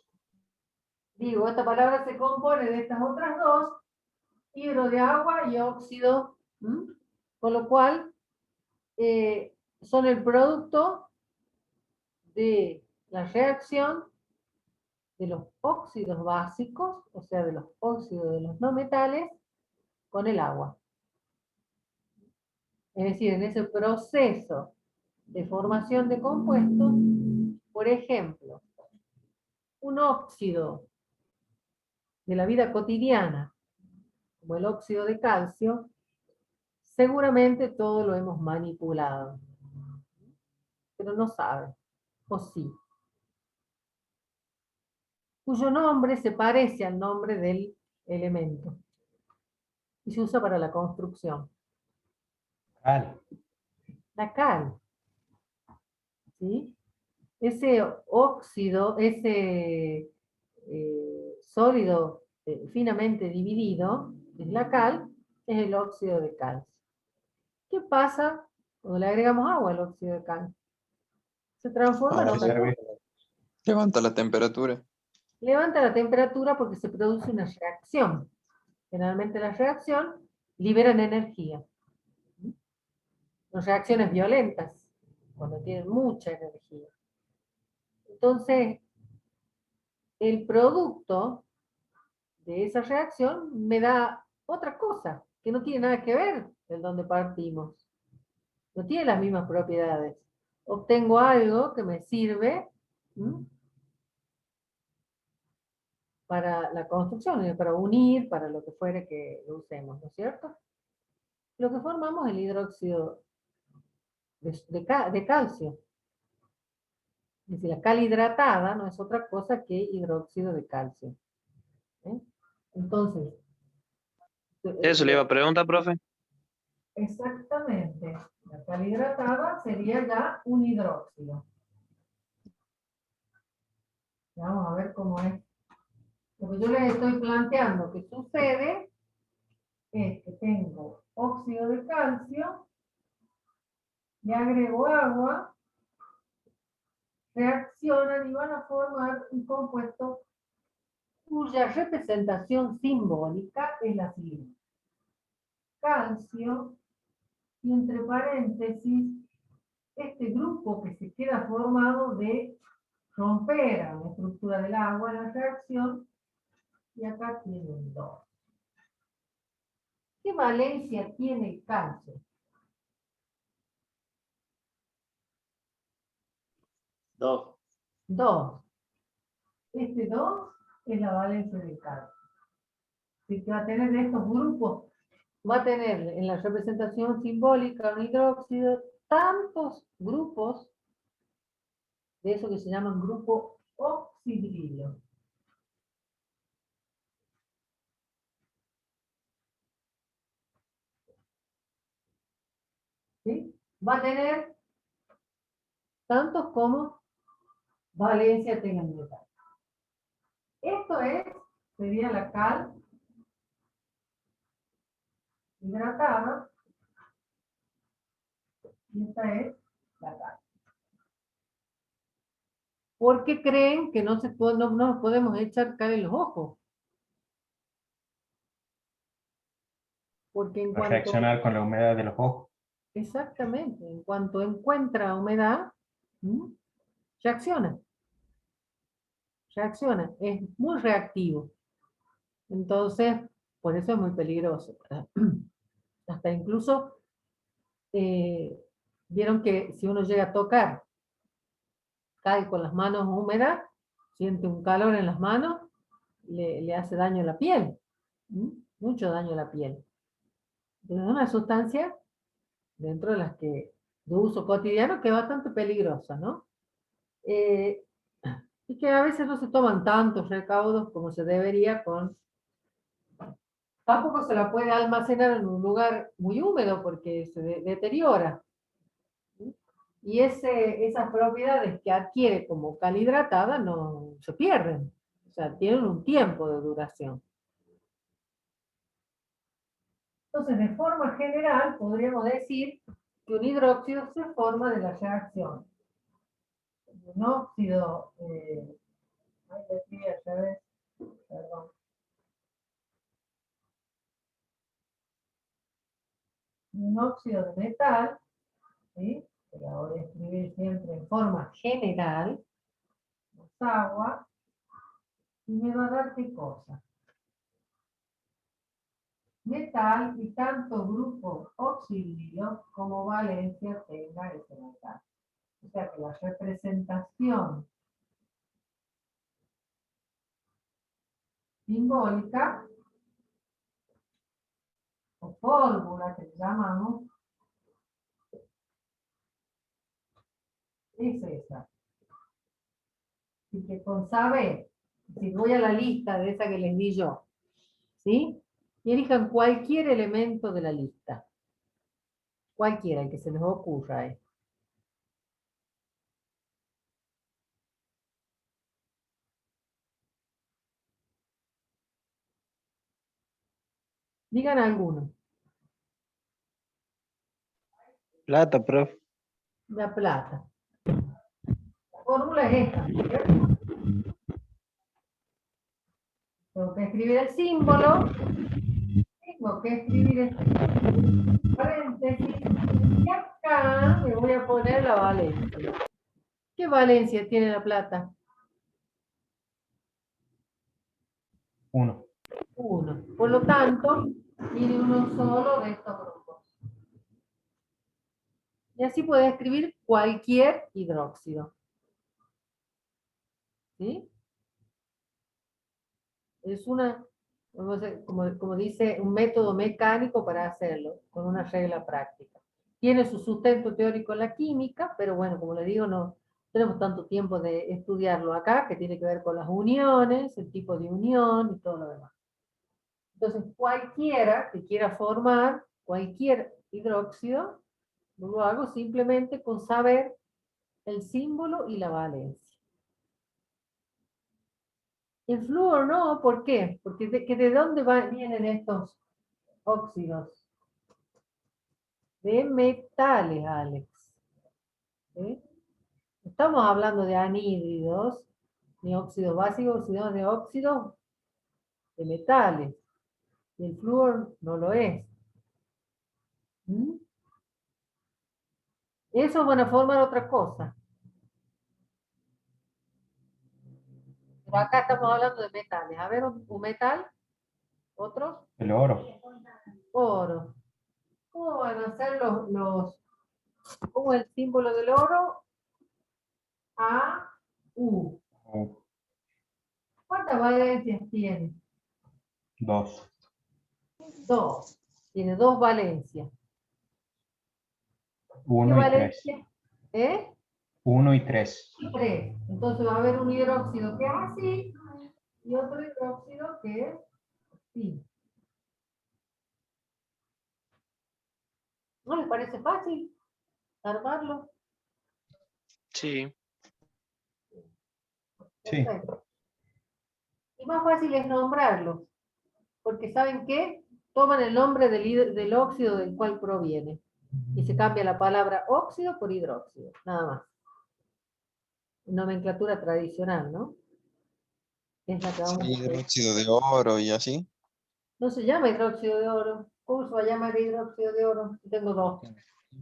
Digo, esta palabra se compone de estas otras dos, hidro de agua y óxido, con lo cual son el producto de la reacción de los óxidos básicos, o sea, de los óxidos de los no metales, con el agua. Es decir, en ese proceso de formación de compuestos, por ejemplo, un óxido de la vida cotidiana, como el óxido de calcio, seguramente todo lo hemos manipulado, pero no sabe, o sí. Cuyo nombre se parece al nombre del elemento y se usa para la construcción. Cal. La cal. ¿Sí? Ese óxido, ese sólido finamente dividido, es la cal, es el óxido de calcio. ¿Qué pasa cuando le agregamos agua al óxido de calcio? Se transforma en otra cosa. Levanta la temperatura. Levanta la temperatura porque se produce una reacción. Generalmente la reacción liberan energía. Son reacciones violentas, cuando tienen mucha energía. Entonces, el producto de esa reacción me da otra cosa, que no tiene nada que ver de donde partimos. No tiene las mismas propiedades. Obtengo algo que me sirve para la construcción, para unir, para lo que fuere que lo usemos, ¿no es cierto? Lo que formamos es el hidróxido de calcio. Es decir, la cal hidratada no es otra cosa que hidróxido de calcio. Entonces... Eso le iba a preguntar, profe. Exactamente. La cal hidratada sería ya un hidróxido. Vamos a ver cómo es Lo que yo les estoy planteando que sucede es que tengo óxido de calcio, le agrego agua, reaccionan y van a formar un compuesto cuya representación simbólica es la siguiente. Calcio, y entre paréntesis, este grupo que se queda formado de romper a la estructura del agua en la reacción, y acá tiene un 2. ¿Qué valencia tiene el calcio? 2. 2. Este 2 es la valencia del calcio. Así que va a tener de estos grupos, va a tener en la representación simbólica un hidróxido tantos grupos de eso que se llaman grupo oxidrilo. ¿Sí? Va a tener tantos como valencia tenga el metal. Esto sería la cal hidratada, y esta es la cal. ¿Por qué creen que no nos podemos echar cal en los ojos? Porque en Va a cuanto... reaccionar con la humedad de los ojos. Exactamente, en cuanto encuentra humedad, reacciona. Reacciona, es muy reactivo. Entonces, por eso es muy peligroso. Hasta incluso, vieron que si uno llega a tocar, cae con las manos húmedas, siente un calor en las manos, le hace daño a la piel. Mucho daño a la piel. Es una sustancia dentro de las que de uso cotidiano que es bastante peligrosa, ¿no? Y que a veces no se toman tantos recaudos como se debería Tampoco se la puede almacenar en un lugar muy húmedo porque se deteriora. Y esas propiedades que adquiere como cal hidratada no se pierden. O sea, tienen un tiempo de duración. Entonces, de forma general, podríamos decir que un hidróxido se forma de la reacción. Un óxido, perdón. Un óxido de metal, ¿sí? Que la voy a escribir siempre en forma general, más agua, y me va a dar qué cosa. Metal y tanto grupo oxidilo como valencia tenga ese metal. O sea que la representación simbólica o fórmula que llamamos es esa. Así que con saber, si voy a la lista de esa que les di yo, ¿sí? Y elijan cualquier elemento de la lista. Cualquiera, el que se les ocurra. Digan alguno. Plata, profe. La plata. La fórmula es esta, ¿cierto? Tengo que escribir el símbolo. Tengo que escribir este paréntesis. Y acá le voy a poner la valencia. ¿Qué valencia tiene la plata? 1. 1. Por lo tanto, tiene uno solo de estos grupos. Y así puede escribir cualquier hidróxido. ¿Sí? Es como dice, un método mecánico para hacerlo, con una regla práctica. Tiene su sustento teórico en la química, pero bueno, como le digo, no tenemos tanto tiempo de estudiarlo acá, que tiene que ver con las uniones, el tipo de unión y todo lo demás. Entonces, cualquiera que quiera formar cualquier hidróxido, lo hago simplemente con saber el símbolo y la valencia. El flúor no, ¿por qué? Porque ¿de dónde vienen estos óxidos? De metales, Alex. ¿Sí? No estamos hablando de anhídridos, ni óxidos básicos, sino de óxidos de metales. Y el flúor no lo es. ¿Mm? Esos van a formar otra cosa. Pero acá estamos hablando de metales. A ver, un metal, otro, El oro. oro. ¿Cómo van a ser cómo es el símbolo del oro? A, U. Oh, ¿Cuántas valencias tiene? 2. 2. Tiene 2 valencias. ¿Qué 1 y 3. valencia? ¿Eh? 1 y 3. 3. Entonces va a haber un hidróxido que es así y otro hidróxido que es así. ¿No les parece fácil armarlo? Sí. Sí. Perfecto. Y más fácil es nombrarlos, porque ¿saben qué? Toman el nombre del óxido del cual proviene y se cambia la palabra óxido por hidróxido, nada más. Nomenclatura tradicional, ¿no? Es la que vamos a hacer. Hidróxido de oro y así. No se llama hidróxido de oro. ¿Cómo se va a llamar hidróxido de oro? Si tengo 2.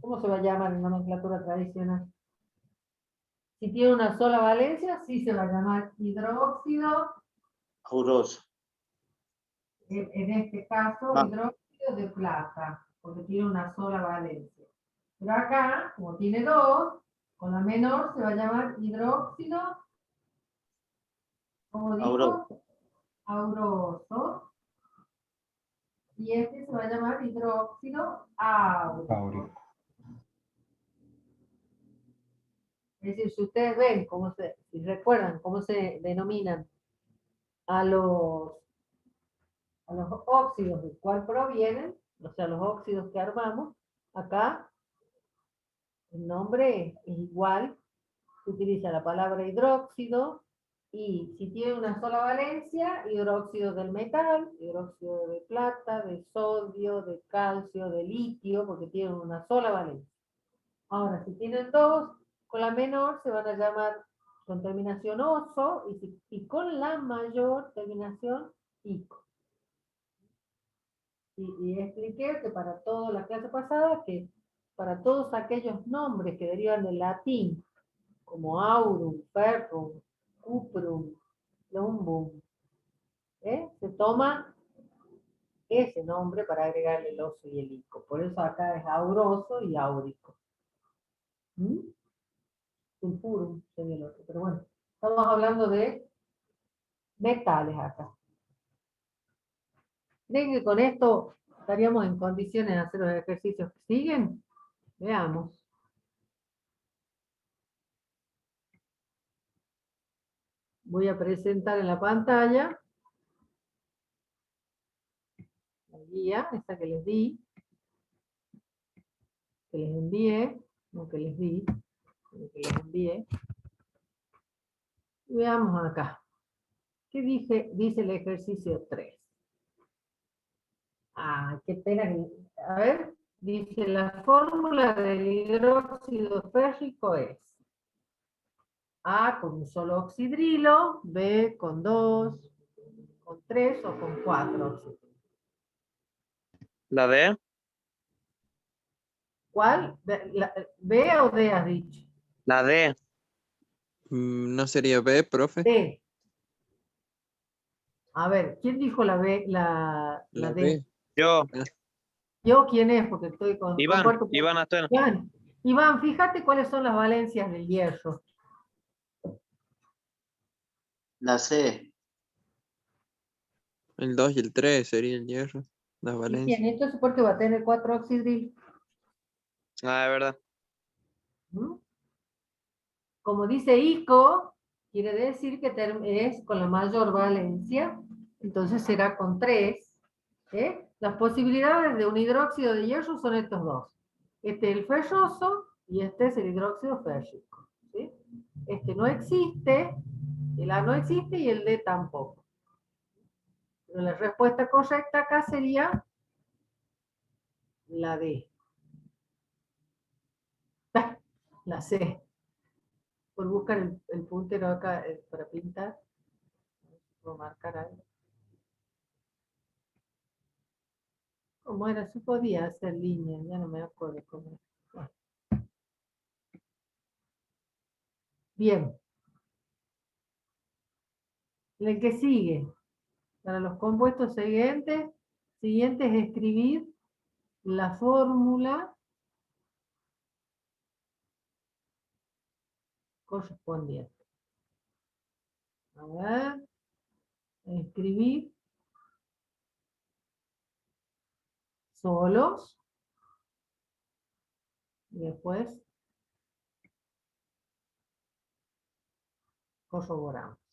¿Cómo se va a llamar en nomenclatura tradicional? Si tiene una sola valencia, sí se va a llamar hidróxido, Auroso. en este caso, Ah. hidróxido de plata, porque tiene una sola valencia. Pero acá, como tiene 2, con la menor se va a llamar hidróxido, como dijo, Auroso. auroso. Y este se va a llamar hidróxido áurico. Áurico. Es decir, si ustedes ven, si recuerdan cómo se denominan a los óxidos del cual provienen, o sea, los óxidos que armamos, acá el nombre es igual, se utiliza la palabra hidróxido, y si tiene una sola valencia, hidróxido del metal, hidróxido de plata, de sodio, de calcio, de litio, porque tienen una sola valencia. Ahora, si tienen 2, con la menor se van a llamar con terminación oso y con la mayor terminación ico. Y expliqué que para toda la clase pasada, que para todos aquellos nombres que derivan del latín, como aurum, ferrum, cuprum, plumbum, se toma ese nombre para agregarle el oso y el ico. Por eso acá es auroso y áurico. Sulfurum sería el otro, pero bueno, estamos hablando de metales acá. ¿Creen que con esto estaríamos en condiciones de hacer los ejercicios que siguen? Veamos. Voy a presentar en la pantalla la guía, esta que les di, que les envié, no que les di, sino que les envié. Y veamos acá. ¿Qué dice el ejercicio 3? Ah, qué pena que... A ver, dice la fórmula del hidróxido férrico es A con un solo oxidrilo, B con 2, con 3 o con 4 oxidrilos. ¿La D? ¿Cuál? ¿B o D has dicho? La D. ¿No sería B, profe? D. A ver, ¿quién dijo la B, la La D? B. Yo. ¿Yo quién es? Porque estoy con... Iván. comparto- Iván Asteno. Iván, fíjate cuáles son las valencias del hierro. La C. El 2 y el 3 sería el hierro. Las Y valencias. bien, entonces, ¿por qué va a tener 4 oxidrilos? Ah, de verdad. ¿Mm? Como dice ICO, quiere decir que es con la mayor valencia, entonces será con 3. Las posibilidades de un hidróxido de hierro son estos dos. Este es el ferroso y este es el hidróxido férrico. ¿Sí? Este no existe El A no existe y el D tampoco. Pero la respuesta correcta acá sería la D. La C. Por buscar el puntero acá para pintar. Puedo marcar algo. ¿Cómo era? Se podía hacer línea, ya no me acuerdo cómo era. Bueno. Bien. El que sigue. Para los compuestos siguientes es escribir la fórmula correspondiente. A ver, escribir solos y después corroboramos.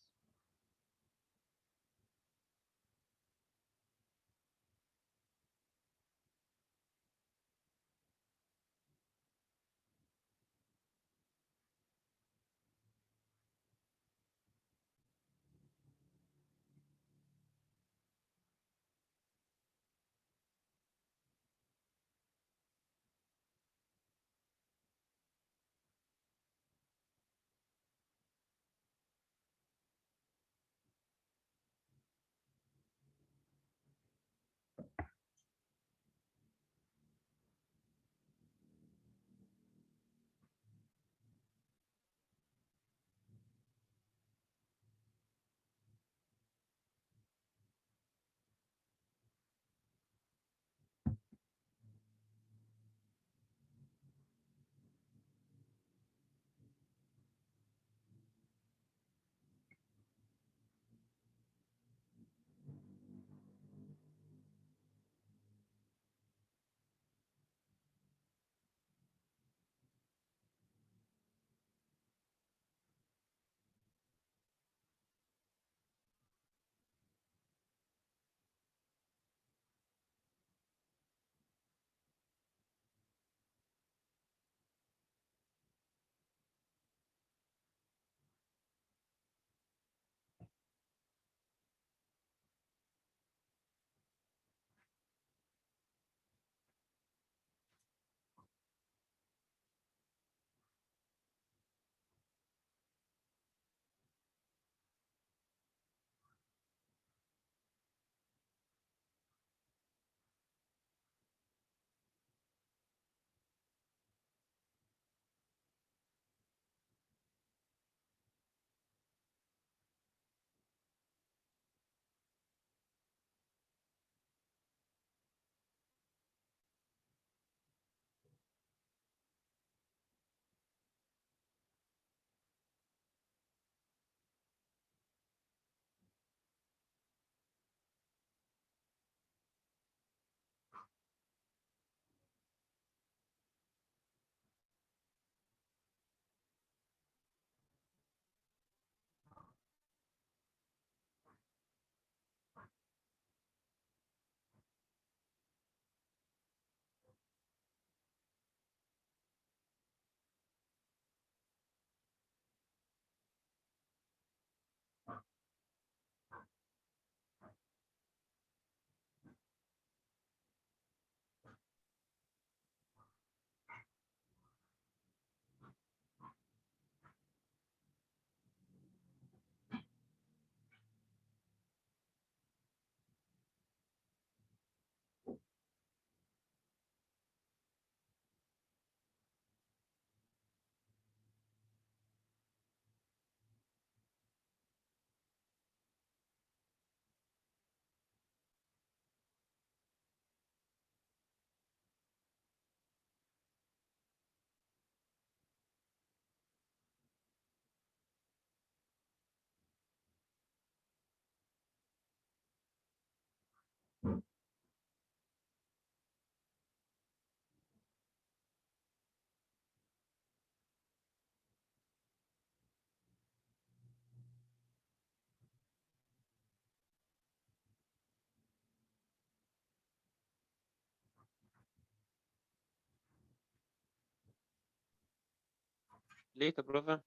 Listo, profe.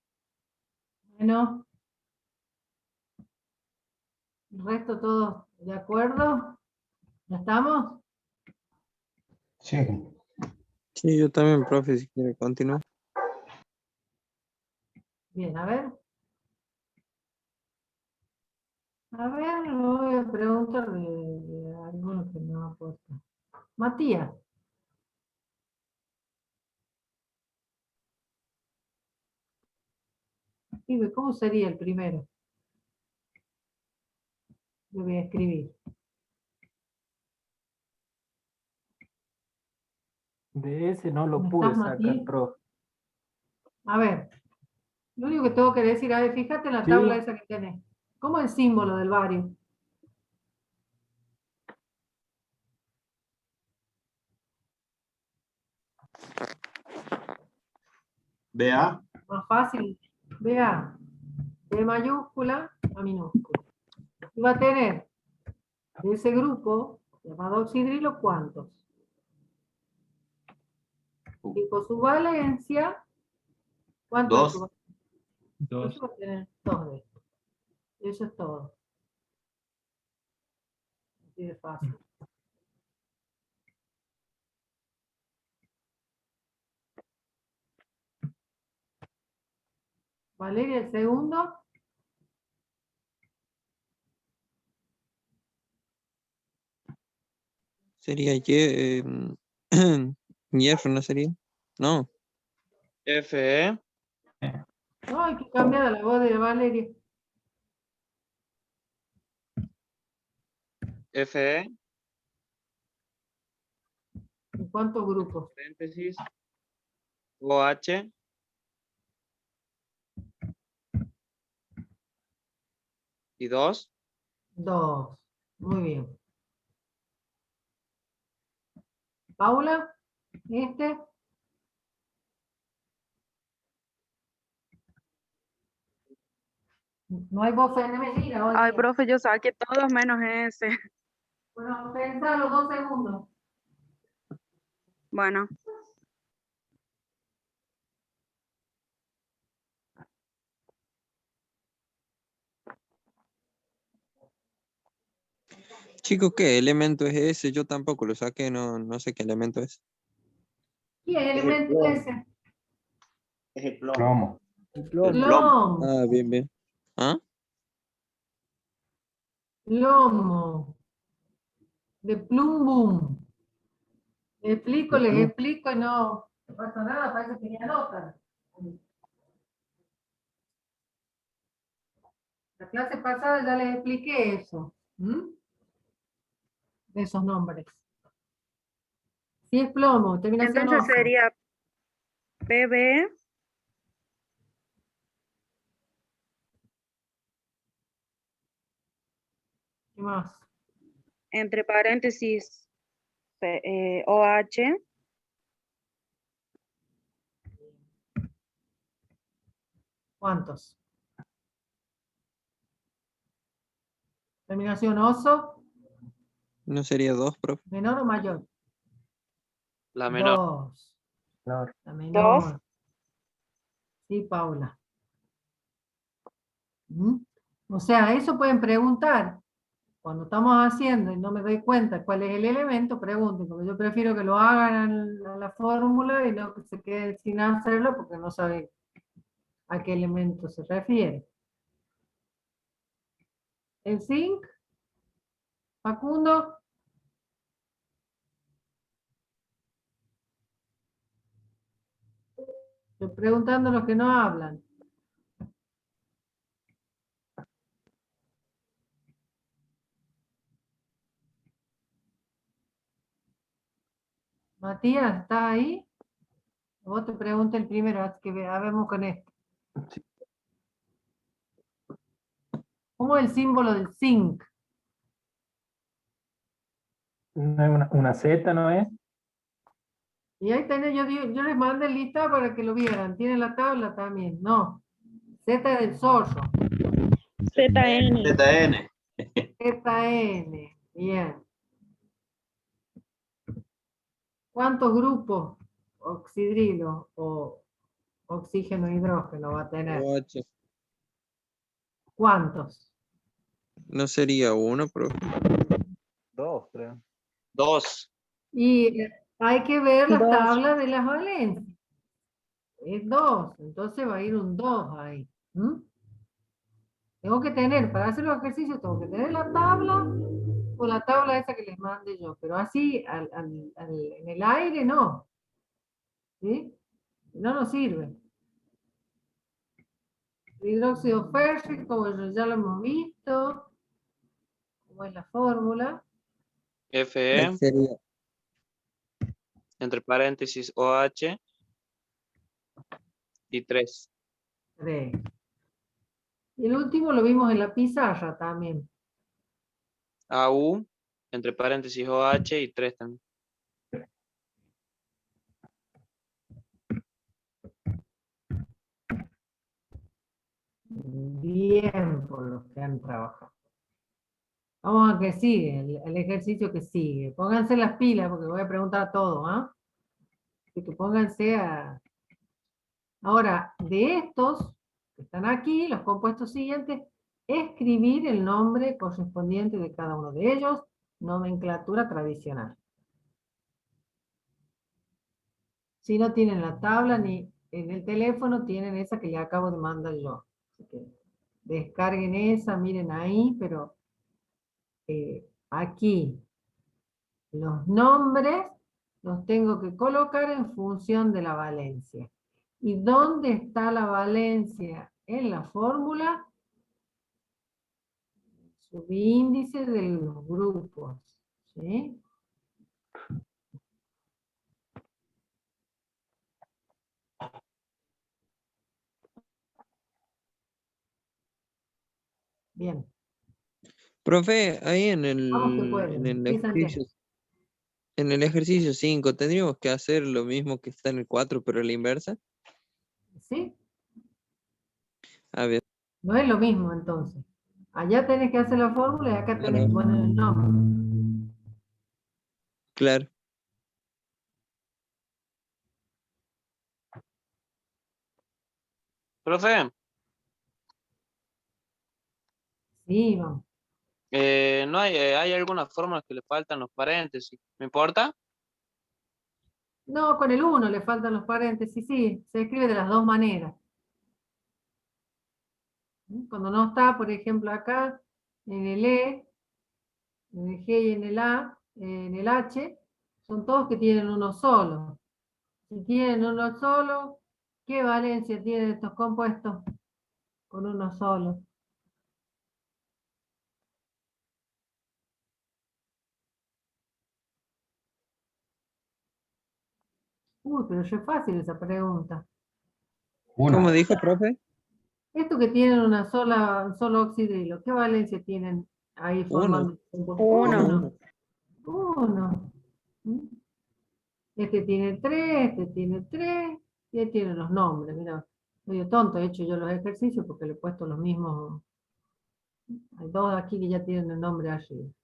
Bueno, ¿El resto todos de acuerdo? ¿Ya estamos? Sí. Sí, yo también, profe, si quiere continuar. Bien, a ver. A ver, lo voy a preguntar de algunos que no ha puesto. Matías. Dime, ¿cómo sería el primero? Lo voy a escribir. De ese no lo ¿Cómo pude estás, sacar, Matías? profe. A ver, lo único que tengo que decir, a ver, fíjate en la Sí. tabla esa que tenés. ¿Cómo es el símbolo del barrio? BA. Más fácil. Vea, de mayúscula a minúscula. Y va a tener de ese grupo llamado oxidrilo, ¿cuántos? Y con su valencia, ¿cuántos? Dos. Es su Dos. Entonces va a tener dos de estos. Eso es todo. Así de fácil. Valeria, el segundo. Sería hierro, ¿no sería? No. FE. No, hay que cambiar la voz de Valeria. FE. ¿En cuántos grupos? Paréntesis. OH. Y 2. Dos. Muy bien. Paula, este. No hay voz femenina hoy. Ay, profe, yo saqué todos menos ese. Bueno, pensá los 2 segundos. Bueno, Chicos, ¿qué elemento es ese? Yo tampoco lo saqué, no sé qué elemento es. ¿Qué Es el elemento plomo. ese? Es el plomo. Plomo. El plomo. Lomo. Ah, bien, bien. ¿Ah? Lomo. De plumbum. Les explico y no pasa nada, parece que ni anotan. La clase pasada ya les expliqué eso. Esos nombres. Si es plomo, terminación entonces oso. sería PB ¿Qué más? entre paréntesis OH. ¿Cuántos? Terminación oso, ¿No sería 2, profe? menor o mayor. La menor. 2. Claro. La 2. menor. Sí, Paula. O sea, eso pueden preguntar. Cuando estamos haciendo y no me doy cuenta cuál es el elemento, pregunten, porque yo prefiero que lo hagan a la fórmula y no que se queden sin hacerlo porque no saben a qué elemento se refiere. El zinc, Facundo. Estoy preguntando a los que no hablan. Matías, ¿estás ahí? Vos te pregunté el primero, así que vemos con esto. ¿Cómo es el símbolo del zinc? No es una Z, ¿no es? Y ahí tenés, yo les mandé lista para que lo vieran. Tiene la tabla también. No. Z es del zorro. ZN. ZN. ZN. Bien. ¿Cuántos grupos oxidrilo o oxígeno hidrógeno va a tener? OH. ¿Cuántos? No sería uno, profe. 2, creo. 2. Y hay que ver las Dos. tablas de las valencias. Es 2, entonces va a ir un 2 ahí. ¿Mm? Tengo que tener, para hacer los ejercicios, tengo que tener la tabla o la tabla esa que les mande yo, pero así en el aire no. ¿Sí? No nos sirve. El hidróxido férrico, bueno, ya lo hemos visto, cómo es la fórmula. Fe, Sería entre paréntesis OH y 3. 3. Y el último lo vimos en la pizarra también. AU, entre paréntesis OH y 3 también. Bien por los que han trabajado. Vamos a que sigue, el ejercicio que sigue. Pónganse las pilas porque voy a preguntar a todos, ¿ah? Así que pónganse a... Ahora, de estos que están aquí, los compuestos siguientes, escribir el nombre correspondiente de cada uno de ellos, nomenclatura tradicional. Si no tienen la tabla ni en el teléfono, tienen esa que le acabo de mandar yo. Así que descarguen esa, miren ahí, pero aquí los nombres los tengo que colocar en función de la valencia. ¿Y dónde está la valencia en la fórmula? Subíndice de los grupos. ¿Sí? Bien. profe, ahí en Vamos que el, pueden. Sí, Santiago. en el ejercicio 5, ¿tendríamos que hacer lo mismo que está en el 4, pero a la inversa? ¿Sí? A ver, No es lo mismo entonces. Allá tenés que hacer la fórmula y acá tenés que claro, poner el nombre. claro. Profe, Sí, vamos. no hay, hay algunas fórmulas que le faltan los paréntesis. ¿Me importa? No, con el 1 le faltan los paréntesis, sí, se escribe de las dos maneras. Cuando no está, por ejemplo, acá, en el E, en el G y en el A, en el H, son todos que tienen uno solo. Si tienen uno solo, ¿qué valencia tienen estos compuestos con uno solo? Uy, pero es fácil esa pregunta. Uno. ¿Cómo dijo, profe? Estos que tienen un solo oxidrilo, ¿qué valencia tienen ahí Uno. formando el compuesto? Uno. Uno. ¿Mm? Este tiene 3, este tiene 3, y ahí tienen los nombres. Mira, medio tonto he hecho yo los ejercicios porque le he puesto los mismos. Hay dos aquí que ya tienen el nombre allí.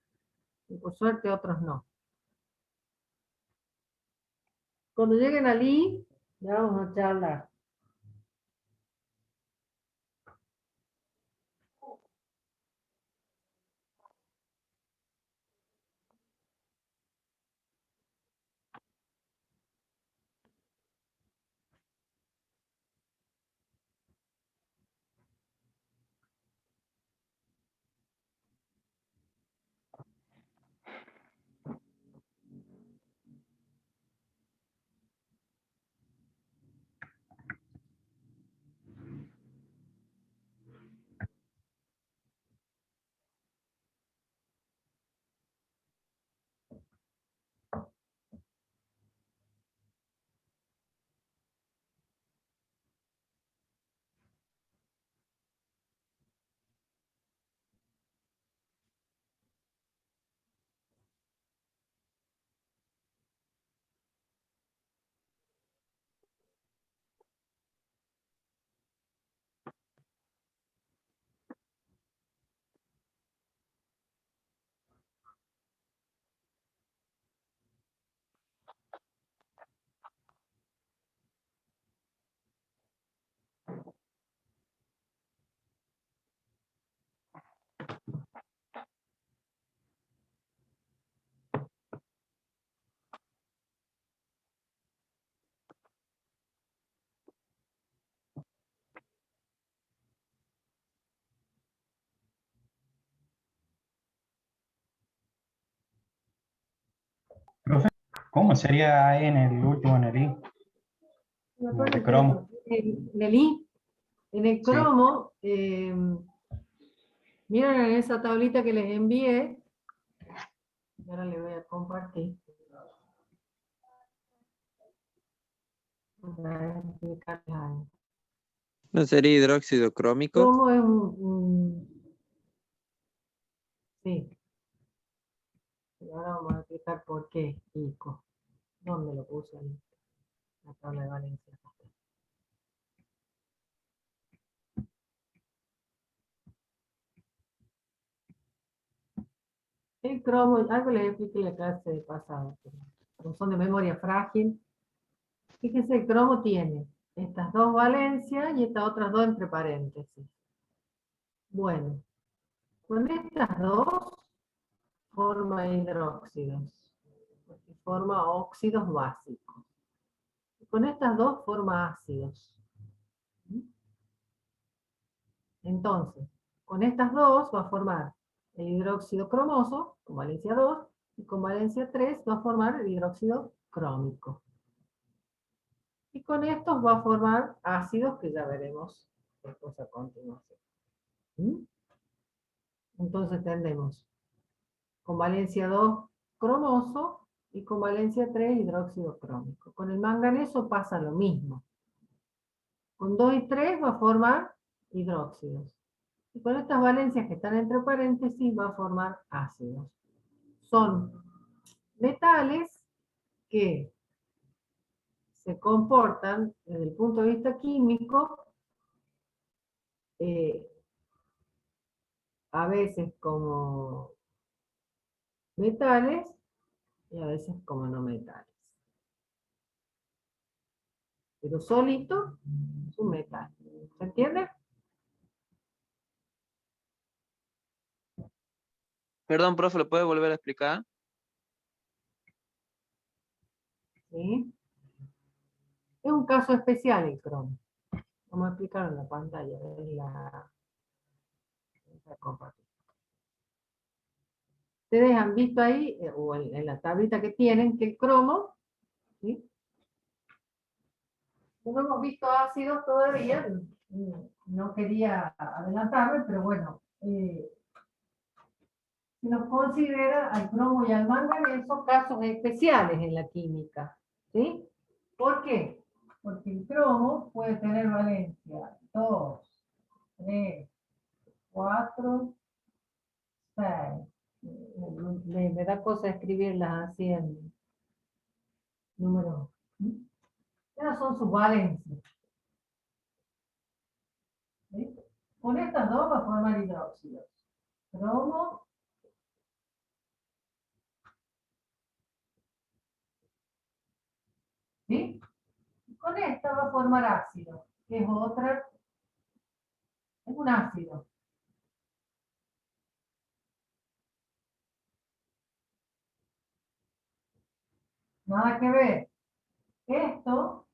Y por suerte otros no. Cuando lleguen al I, ya vamos a charlar. ¿Cómo sería en el último en el I? Me El acuerdo de que cromo. en el I, en el Sí. cromo, miren en esa tablita que les envié, y ahora les voy a compartir. Para explicarles algo. ¿No sería hidróxido crómico? Cromo es sí. Y ahora vamos a explicar por qué ICO. ¿Dónde lo puse ahí? La tabla de valencia. El cromo, algo les expliqué en la clase de pasado, pero como son de memoria frágil. Fíjense, el cromo tiene estas dos valencias y estas otras dos entre paréntesis. Bueno, con estas dos forma hidróxidos, porque forma óxidos básicos. Y con estas dos forma ácidos. Entonces, con estas dos va a formar el hidróxido cromoso, con valencia 2, y con valencia 3 va a formar el hidróxido crómico. Y con estos va a formar ácidos que ya veremos después a continuación. ¿Mm? Entonces tendremos con valencia 2 cromoso y con valencia 3 hidróxido crómico. Con el manganeso pasa lo mismo. Con 2 y 3 va a formar hidróxidos. Y con estas valencias que están entre paréntesis va a formar ácidos. Son metales que se comportan desde el punto de vista químico a veces como metales y a veces como no metales. Pero solito es un metal. ¿Se entiende? Perdón, profe, ¿lo puede volver a explicar? ¿Sí? Es un caso especial el cromo. Vamos a explicarlo en la pantalla. En la compartida. Ustedes han visto ahí, o en la tablita que tienen, que el cromo, ¿sí? No hemos visto ácidos todavía, no quería adelantarme, pero bueno, se nos considera al cromo y al manganeso casos especiales en la química, ¿sí? ¿Por qué? Porque el cromo puede tener valencia 2, 3, 4, 6. Me da cosa escribirlas así en números. Estas son sus valencias. ¿Sí? Con estas dos va a formar hidróxidos. Cromo ¿sí? Y con esta va a formar ácido, que es otra, es un ácido. Nada que ver. Esto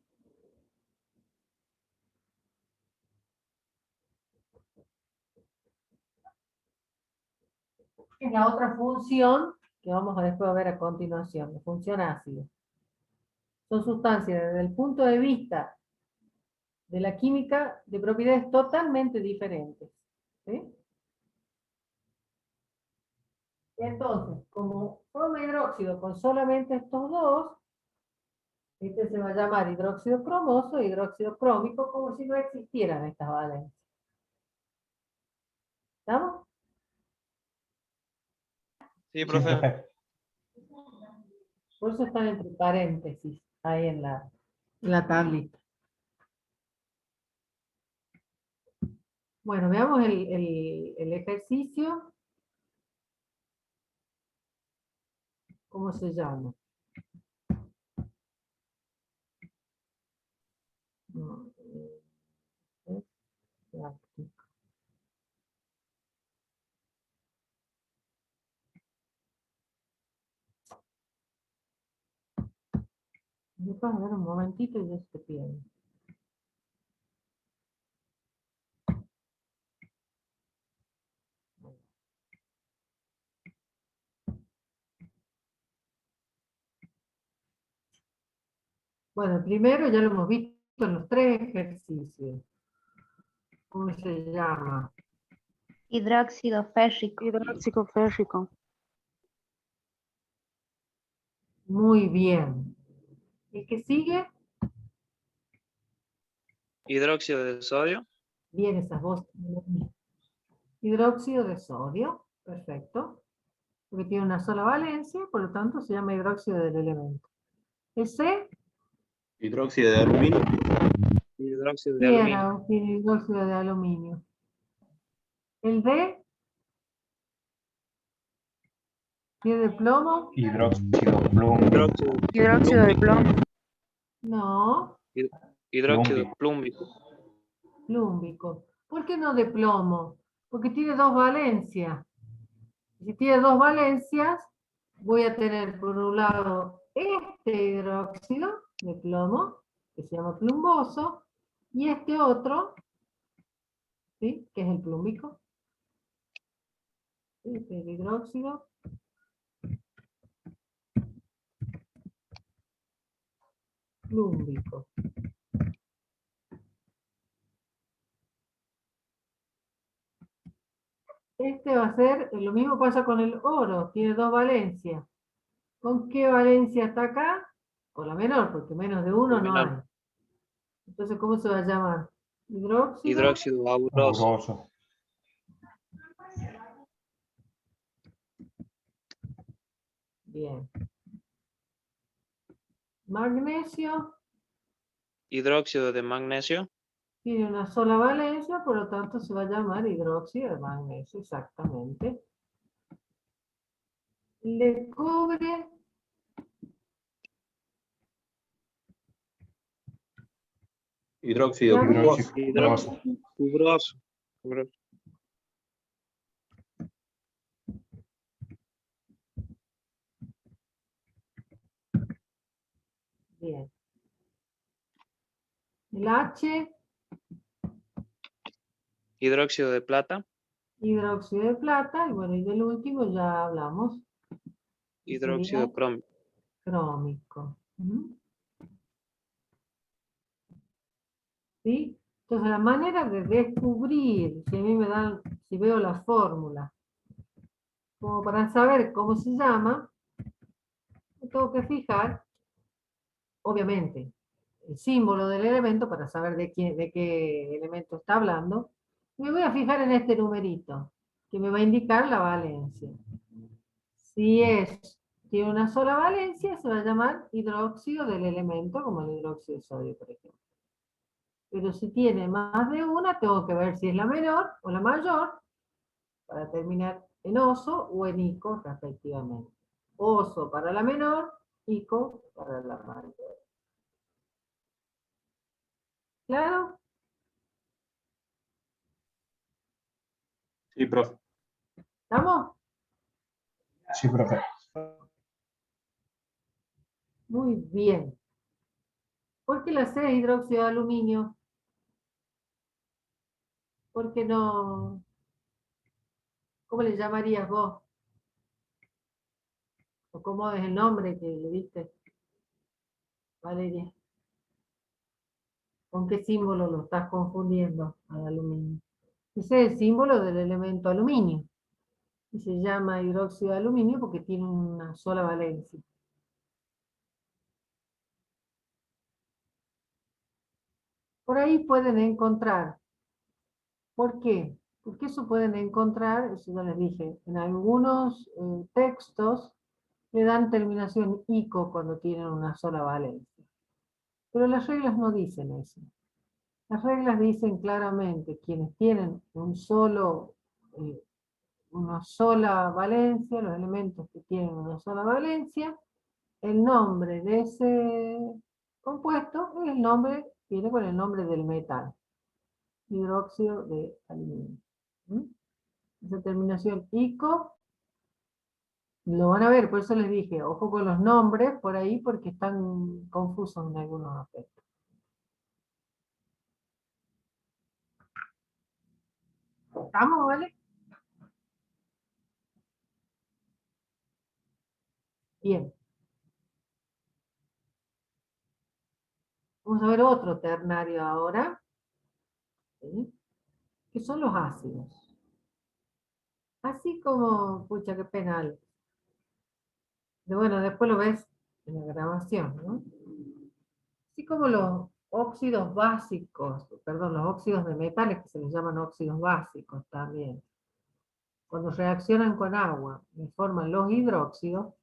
es la otra función que vamos a después a ver a continuación, la función ácido. Son sustancias desde el punto de vista de la química de propiedades totalmente diferentes. ¿Sí? Entonces, como forma hidróxido con solamente estos dos, este se va a llamar hidróxido cromoso e hidróxido crómico, como si no existieran estas valencias. ¿Estamos? Sí, Sí, profe. profe. Por eso están entre paréntesis, ahí en la tablita. Bueno, veamos el ejercicio. ¿Cómo se llama? No, es práctico. Deja ver un momentito y ya se pierde. Bueno, el primero ya lo hemos visto en los 3 ejercicios. ¿Cómo se llama? Hidróxido férrico. Hidróxido férrico. Muy bien. ¿El que sigue? Hidróxido de sodio. Bien, esas dos. Hidróxido de sodio. Perfecto. Porque tiene una sola valencia, por lo tanto se llama hidróxido del elemento. El C. Hidróxido de aluminio. Hidróxido de Bien, aluminio. Agustín, hidróxido de aluminio. El D. ¿Tiene de plomo? Hidróxido plumbo. Hidróxido, Hidróxido de plomo. No. hidróxido plúmbico. Plúmbico. ¿Por qué no de plomo? Porque tiene dos valencias. Si tiene dos valencias, voy a tener por un lado este hidróxido de plomo, que se llama plumboso, y este otro, ¿sí? Que es el plúmbico. ¿Sí? Este es el hidróxido. Plúmbico. Este va a ser, lo mismo pasa con el oro, tiene dos valencias. ¿Con qué valencia está acá? Con la menor, porque menos de uno La no menor. hay. Entonces, ¿cómo se va a llamar? Hidróxido. Hidróxido auroso. Auroso. Bien. Magnesio Hidróxido de magnesio. tiene una sola valencia, por lo tanto se va a llamar hidróxido de magnesio, exactamente. El de cobre Hidróxido Ya cuproso. Hidróxido fibroso. bien. El H, Hidróxido de plata. hidróxido de plata, y bueno, y del último ya hablamos. que Hidróxido sería crómico. crómico. ¿Mm? ¿Sí? Entonces, la manera de descubrir, si a mí me dan, si veo la fórmula, como para saber cómo se llama, me tengo que fijar, obviamente, el símbolo del elemento para saber de qué elemento está hablando. Me voy a fijar en este numerito, que me va a indicar la valencia. Si tiene una sola valencia, se va a llamar hidróxido del elemento, como el hidróxido de sodio, por ejemplo. Pero si tiene más de una, tengo que ver si es la menor o la mayor, para terminar en oso o en ico, respectivamente. Oso para la menor, ico para la mayor. ¿Claro? Sí, profe. ¿Estamos? Sí, profe. Muy bien. ¿Por qué la C es hidróxido de aluminio? ¿Por qué no? ¿Cómo le llamarías vos? ¿O cómo es el nombre que le diste, Valeria? ¿Con qué símbolo lo estás confundiendo al aluminio? Ese es el símbolo del elemento aluminio. Y se llama hidróxido de aluminio porque tiene una sola valencia. Por ahí pueden encontrar. ¿Por qué? Porque eso pueden encontrar, eso ya les dije, en algunos textos le dan terminación ico cuando tienen una sola valencia. Pero las reglas no dicen eso. Las reglas dicen claramente quienes tienen una sola valencia, los elementos que tienen una sola valencia, el nombre de ese compuesto es el nombre, viene con el nombre del metal, hidróxido de aluminio. ¿Mm? Esa terminación ico, lo van a ver, por eso les dije, ojo con los nombres por ahí porque están confusos en algunos aspectos. ¿Estamos, vale? Bien. Vamos a ver otro ternario ahora, ¿sí? Que son los ácidos. Así como, pucha, qué penal. Bueno, después lo ves en la grabación, ¿no? Así como los óxidos básicos, perdón, los óxidos de metales, que se les llaman óxidos básicos también. Cuando reaccionan con agua y forman los hidróxidos,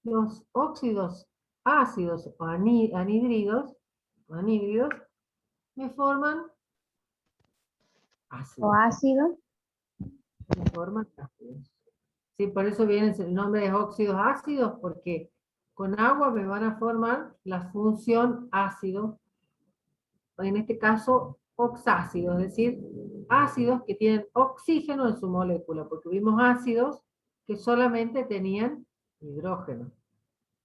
los óxidos ácidos o anhídridos me forman O ácidos. ácido. Me forman ácidos. Sí, por eso viene el nombre de óxidos ácidos, porque con agua me van a formar la función ácido, en este caso oxácidos, es decir, ácidos que tienen oxígeno en su molécula, porque vimos ácidos que solamente tenían hidrógeno.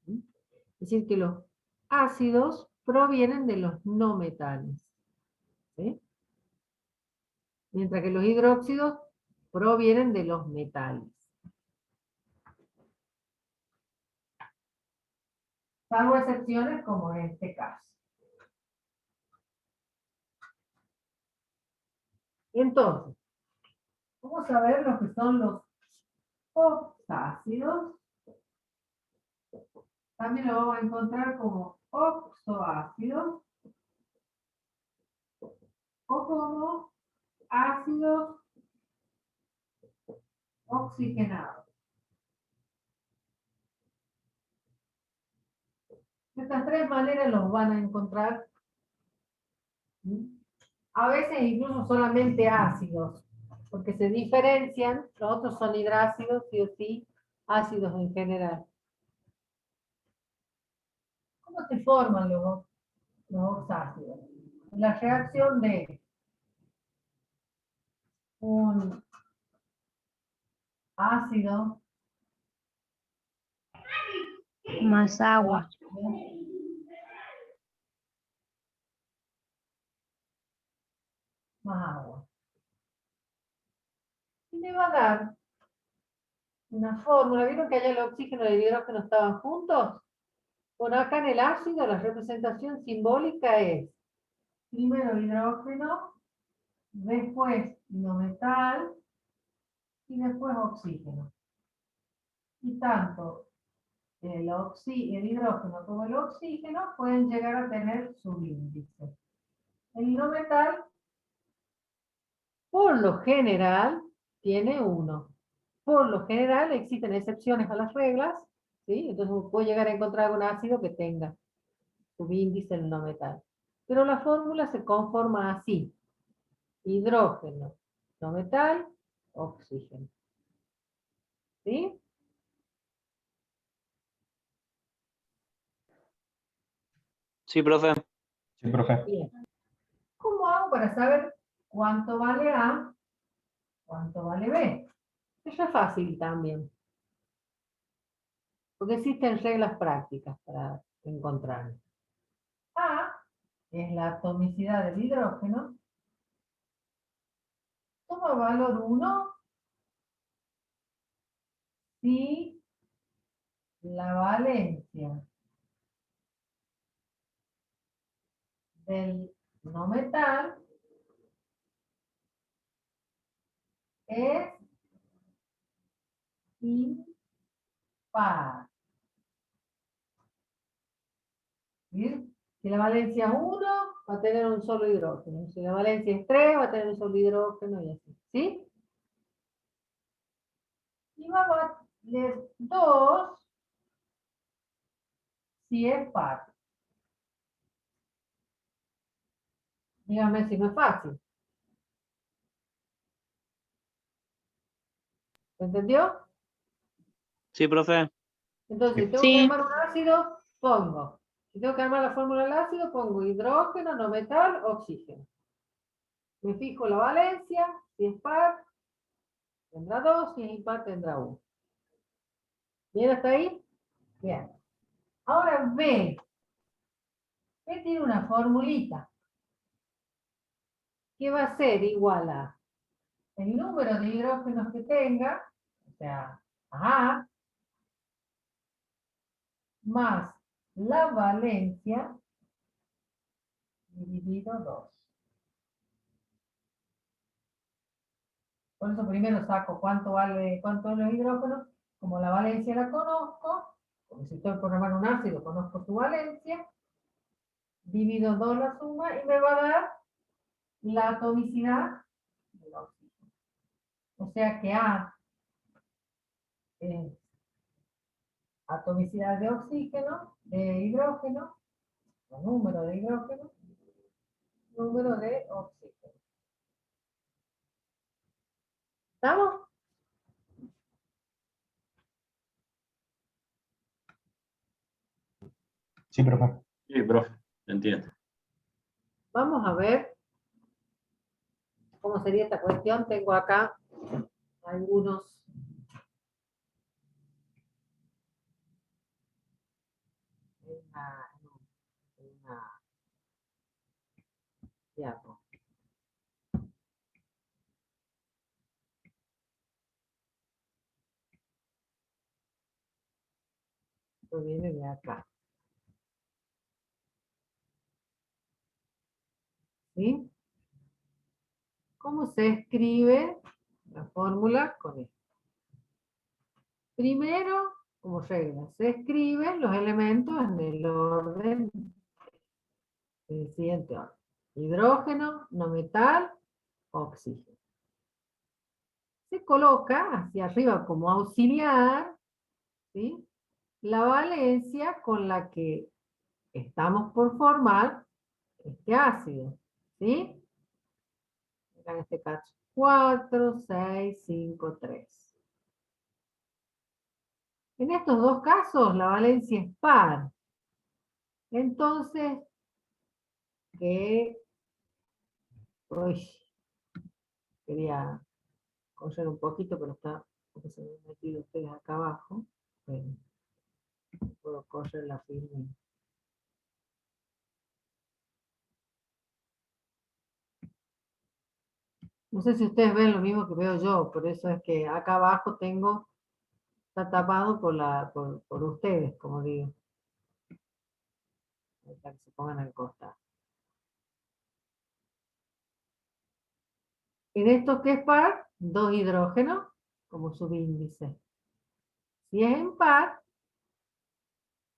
Es decir, que los ácidos provienen de los no metales, ¿sí? Mientras que los hidróxidos provienen de los metales. Salvo excepciones como en este caso. Entonces, vamos a ver lo que son los oxácidos. También lo vamos a encontrar como oxoácidos o como ácidos oxigenados. De estas tres maneras los van a encontrar. A veces incluso solamente ácidos, porque se diferencian, los otros son hidrácidos, sí o sí, ácidos en general. ¿Cómo se forman los oxácidos? La reacción de un ácido Más agua. más agua. Y me va a dar una fórmula. ¿Vieron que allá el oxígeno y el hidrógeno estaban juntos? Bueno, acá en el ácido la representación simbólica es primero hidrógeno, después metal y después oxígeno. Y tanto el hidrógeno como el oxígeno pueden llegar a tener subíndice. El no metal, por lo general, tiene 1. Por lo general existen excepciones a las reglas, ¿sí? Entonces puede llegar a encontrar un ácido que tenga subíndice en no metal. Pero la fórmula se conforma así: hidrógeno, no metal, oxígeno. ¿Sí? Sí, profe. Sí, profe. Bien. ¿Cómo hago para saber cuánto vale A, cuánto vale B? Eso es fácil también. Porque existen reglas prácticas para encontrar. A es la atomicidad del hidrógeno. Toma valor 1 si la valencia del no metal es impar. ¿Sí? Si la valencia es 1, va a tener un solo hidrógeno. Si la valencia es 3, va a tener un solo hidrógeno y así. ¿Sí? Y va a valer 2 si es par. Dígame si no es fácil. ¿Se entendió? Sí, profe. Entonces, si tengo que armar un ácido, pongo. Si tengo que armar la fórmula del ácido, pongo hidrógeno, no metal, oxígeno. Me fijo la valencia, si es par, tendrá 2, si es impar, tendrá 1. ¿Bien hasta ahí? Bien. Ahora B. B tiene una formulita que va a ser igual a el número de hidrógenos que tenga, o sea, A, más la valencia dividido 2. Por eso primero saco cuánto es los hidrógenos. Como la valencia la conozco, como si estoy programando un ácido, conozco su valencia, divido 2 la suma y me va a dar la atomicidad del oxígeno. O sea que A es atomicidad de oxígeno, de hidrógeno, o número de hidrógeno, número de oxígeno. ¿Estamos? Sí, profe. Sí, profe, entiendo. Vamos a ver cómo sería esta cuestión. Tengo acá algunos una diapo. Esto viene de acá. ¿Sí? ¿Cómo se escribe la fórmula con esto? Primero, como regla, se escriben los elementos en el orden, en el siguiente orden. Hidrógeno, no metal, oxígeno. Se coloca hacia arriba como auxiliar, ¿sí? La valencia con la que estamos por formar este ácido, ¿sí? En este caso, 4, 6, 5, 3. En estos dos casos, la valencia es par. Entonces, quería correr un poquito, pero está, porque se me han metido ustedes acá abajo. Bueno, puedo correr la firme. No sé si ustedes ven lo mismo que veo yo, por eso es que acá abajo está tapado por ustedes, como digo. Para que se pongan al costado. En esto que es par, 2 hidrógenos como subíndice. Si es en par,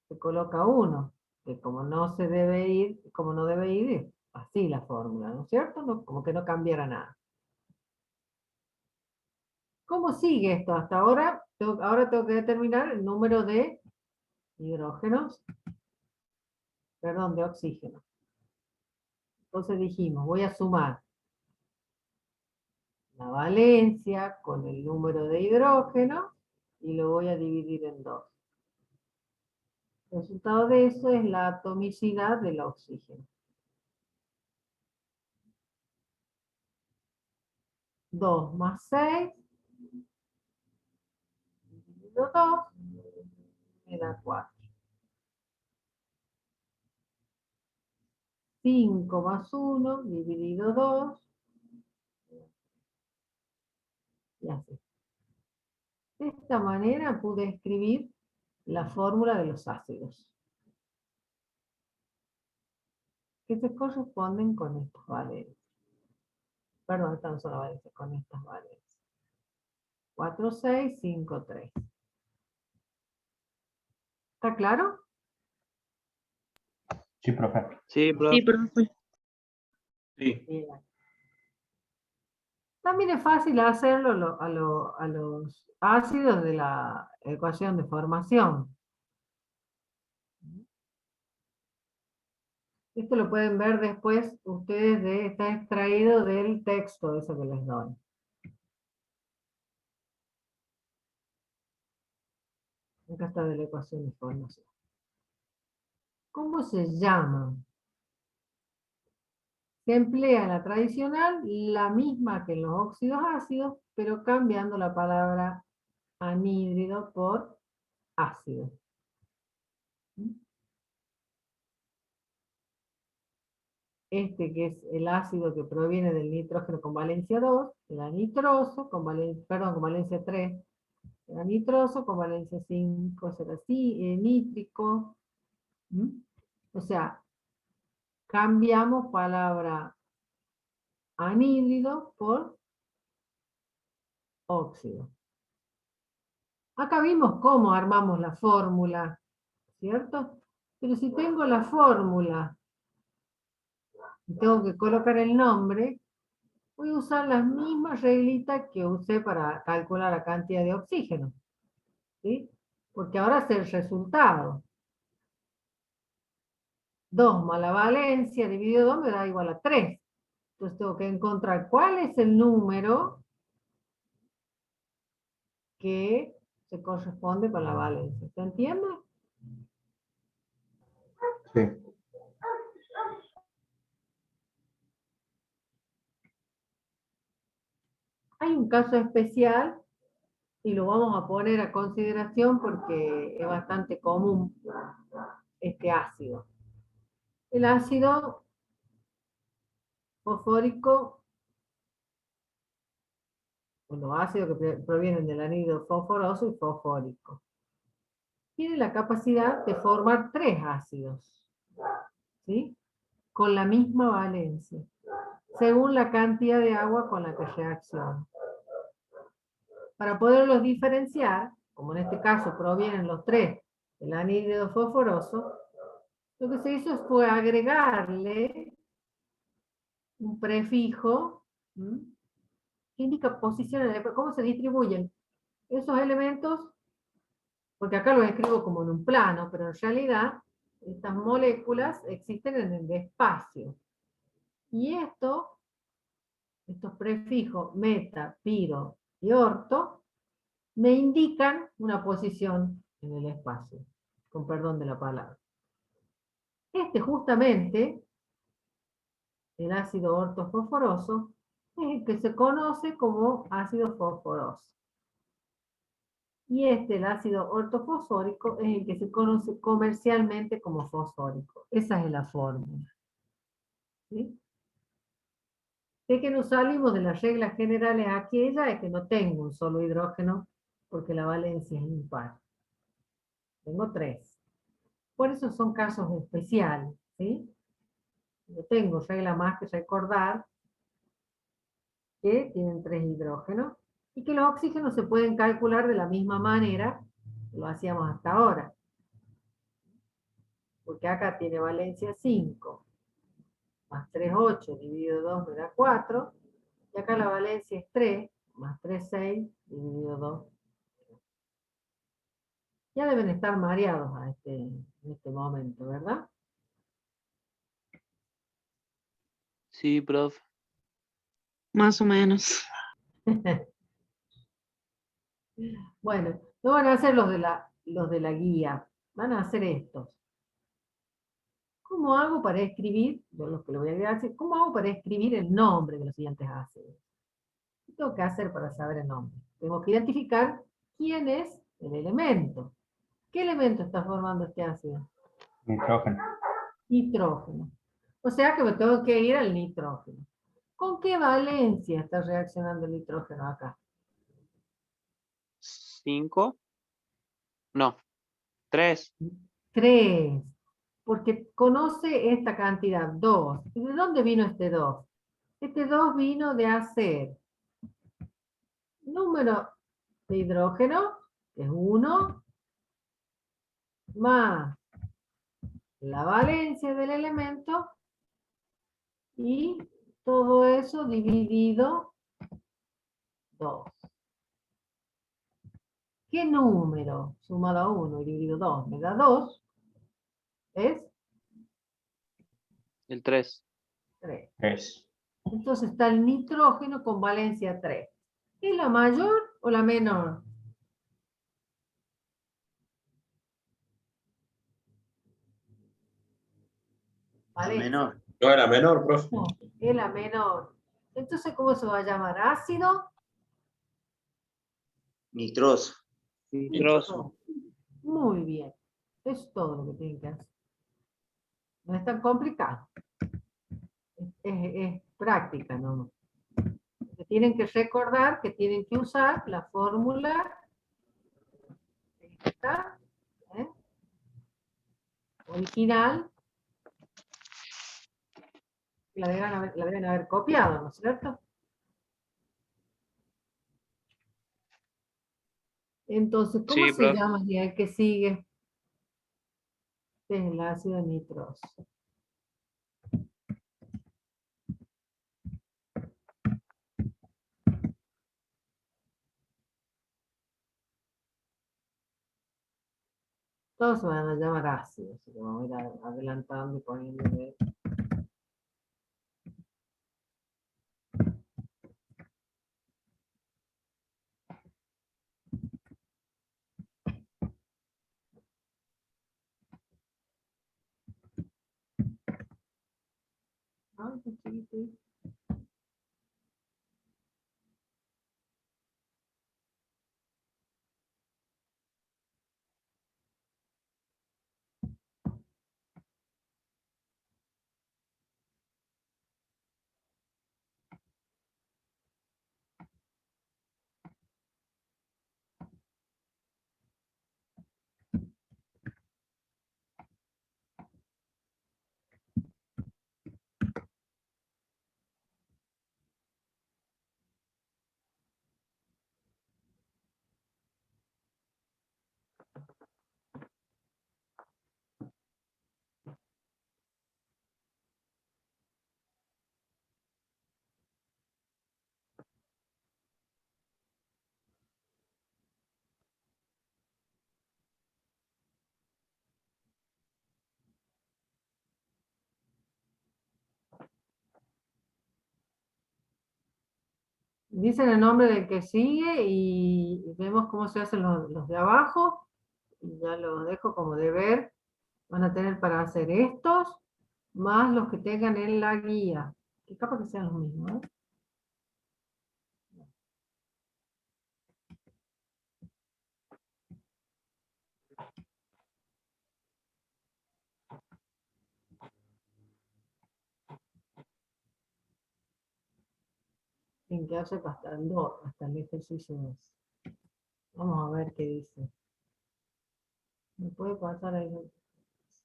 se coloca 1, que como no debe ir, así la fórmula, ¿no es cierto? No, como que no cambiara nada. ¿Cómo sigue esto? Hasta ahora, ahora tengo que determinar el número de hidrógenos, perdón, de oxígeno. Entonces dijimos, voy a sumar la valencia con el número de hidrógeno y lo voy a dividir en 2. El resultado de eso es la atomicidad del oxígeno. 2 más 6, dividido 2, me da 4. 5 más 1, dividido 2, y así. De esta manera pude escribir la fórmula de los ácidos, que se corresponden con estas valencias. Perdón, estas no son las valencias, con estas valencias. 4, 6, 5, 3. ¿Está claro? Sí, profe. Sí, profe. Sí, profe. Sí, Bien. También es fácil hacerlo a los ácidos de la ecuación de formación. Esto lo pueden ver después ustedes, está extraído del texto, eso que les doy. Acá está de la ecuación de formación. ¿Cómo se llaman? Se emplea la tradicional, la misma que en los óxidos ácidos, pero cambiando la palabra anhídrido por ácido. Este que es el ácido que proviene del nitrógeno con valencia 2, el anitroso, con valencia 3, el anitroso, con valencia 5 será así, nítrico. O sea, cambiamos palabra anhídrido por óxido. Acá vimos cómo armamos la fórmula, ¿cierto? Pero si tengo la fórmula y tengo que colocar el nombre, voy a usar las mismas reglitas que usé para calcular la cantidad de oxígeno, ¿sí? Porque ahora es el resultado. 2 más la valencia dividido 2 me da igual a 3. Entonces tengo que encontrar cuál es el número que se corresponde con la valencia. ¿Se entiende? Sí. Hay un caso especial y lo vamos a poner a consideración porque es bastante común este ácido. El ácido fosfórico, o los ácidos que provienen del anhídrido fosforoso y fosfórico, tiene la capacidad de formar 3 ácidos, ¿sí? Con la misma valencia, según la cantidad de agua con la que reacciona. Para poderlos diferenciar, como en este caso provienen los 3 del anhídrido fosforoso, lo que se hizo fue agregarle un prefijo que indica posición, cómo se distribuyen esos elementos, porque acá los escribo como en un plano, pero en realidad estas moléculas existen en el espacio. Y estos prefijos meta, piro y orto me indican una posición en el espacio, con perdón de la palabra. Justamente, el ácido ortofosforoso, es el que se conoce como ácido fosforoso. Y el ácido ortofosfórico, es el que se conoce comercialmente como fosfórico. Esa es la fórmula. ¿Sí? Es que nos salimos de las reglas generales aquella es que no tengo un solo hidrógeno porque la valencia es impar. Tengo 3. Por eso son casos especiales, ¿sí? No tengo regla más que recordar que tienen 3 hidrógenos y que los oxígenos se pueden calcular de la misma manera que lo hacíamos hasta ahora. Porque acá tiene valencia 5, más 3, 8, dividido 2 me da 4, y acá la valencia es 3, más 3, 6, dividido 2. Ya deben estar mareados en este momento, ¿verdad? Sí, profe. Más o menos. Bueno, no van a hacer los de la guía, van a hacer estos. ¿Cómo hago para escribir, de los que lo voy a agregar, cómo hago para escribir el nombre de los siguientes ácidos? ¿Qué tengo que hacer para saber el nombre? Tengo que identificar quién es el elemento. ¿Qué elemento está formando este ácido? Nitrógeno. Nitrógeno. O sea que me tengo que ir al nitrógeno. ¿Con qué valencia está reaccionando el nitrógeno acá? 5. No. 3. 3. Porque conoce esta cantidad, 2. ¿Y de dónde vino este 2? Este 2 vino de hacer número de hidrógeno, que es 1, más la valencia del elemento, y todo eso dividido 2. ¿Qué número sumado a 1 y dividido 2 me da 2? Es El 3. 3. 3. Entonces está el nitrógeno con valencia 3. ¿Es la mayor o la menor? La Valencia. menor. No era menor, profe. No, es la menor. Entonces, ¿cómo se va a llamar? ¿Ácido? Nitroso. Nitroso. Muy bien. Es todo lo que tienen que hacer. No es tan complicado. Es práctica, ¿no? Tienen que recordar que tienen que usar la fórmula esta, original La deben haber copiado, ¿no es cierto? Entonces, ¿cómo Sí, se profe. llama ya el que sigue? Este es el ácido nitroso. Todos se van a llamar ácidos, así que vamos a ir adelantando y poniéndole. Ay, qué chiquitito. Dicen el nombre del que sigue y vemos cómo se hacen los de abajo. Y ya los dejo como deber. Van a tener para hacer estos, más los que tengan en la guía. Que capaz que sean los mismos, ¿eh? En que hace hasta el 2, hasta el ejercicio 2. Vamos a ver qué dice. ¿Me puede pasar ahí?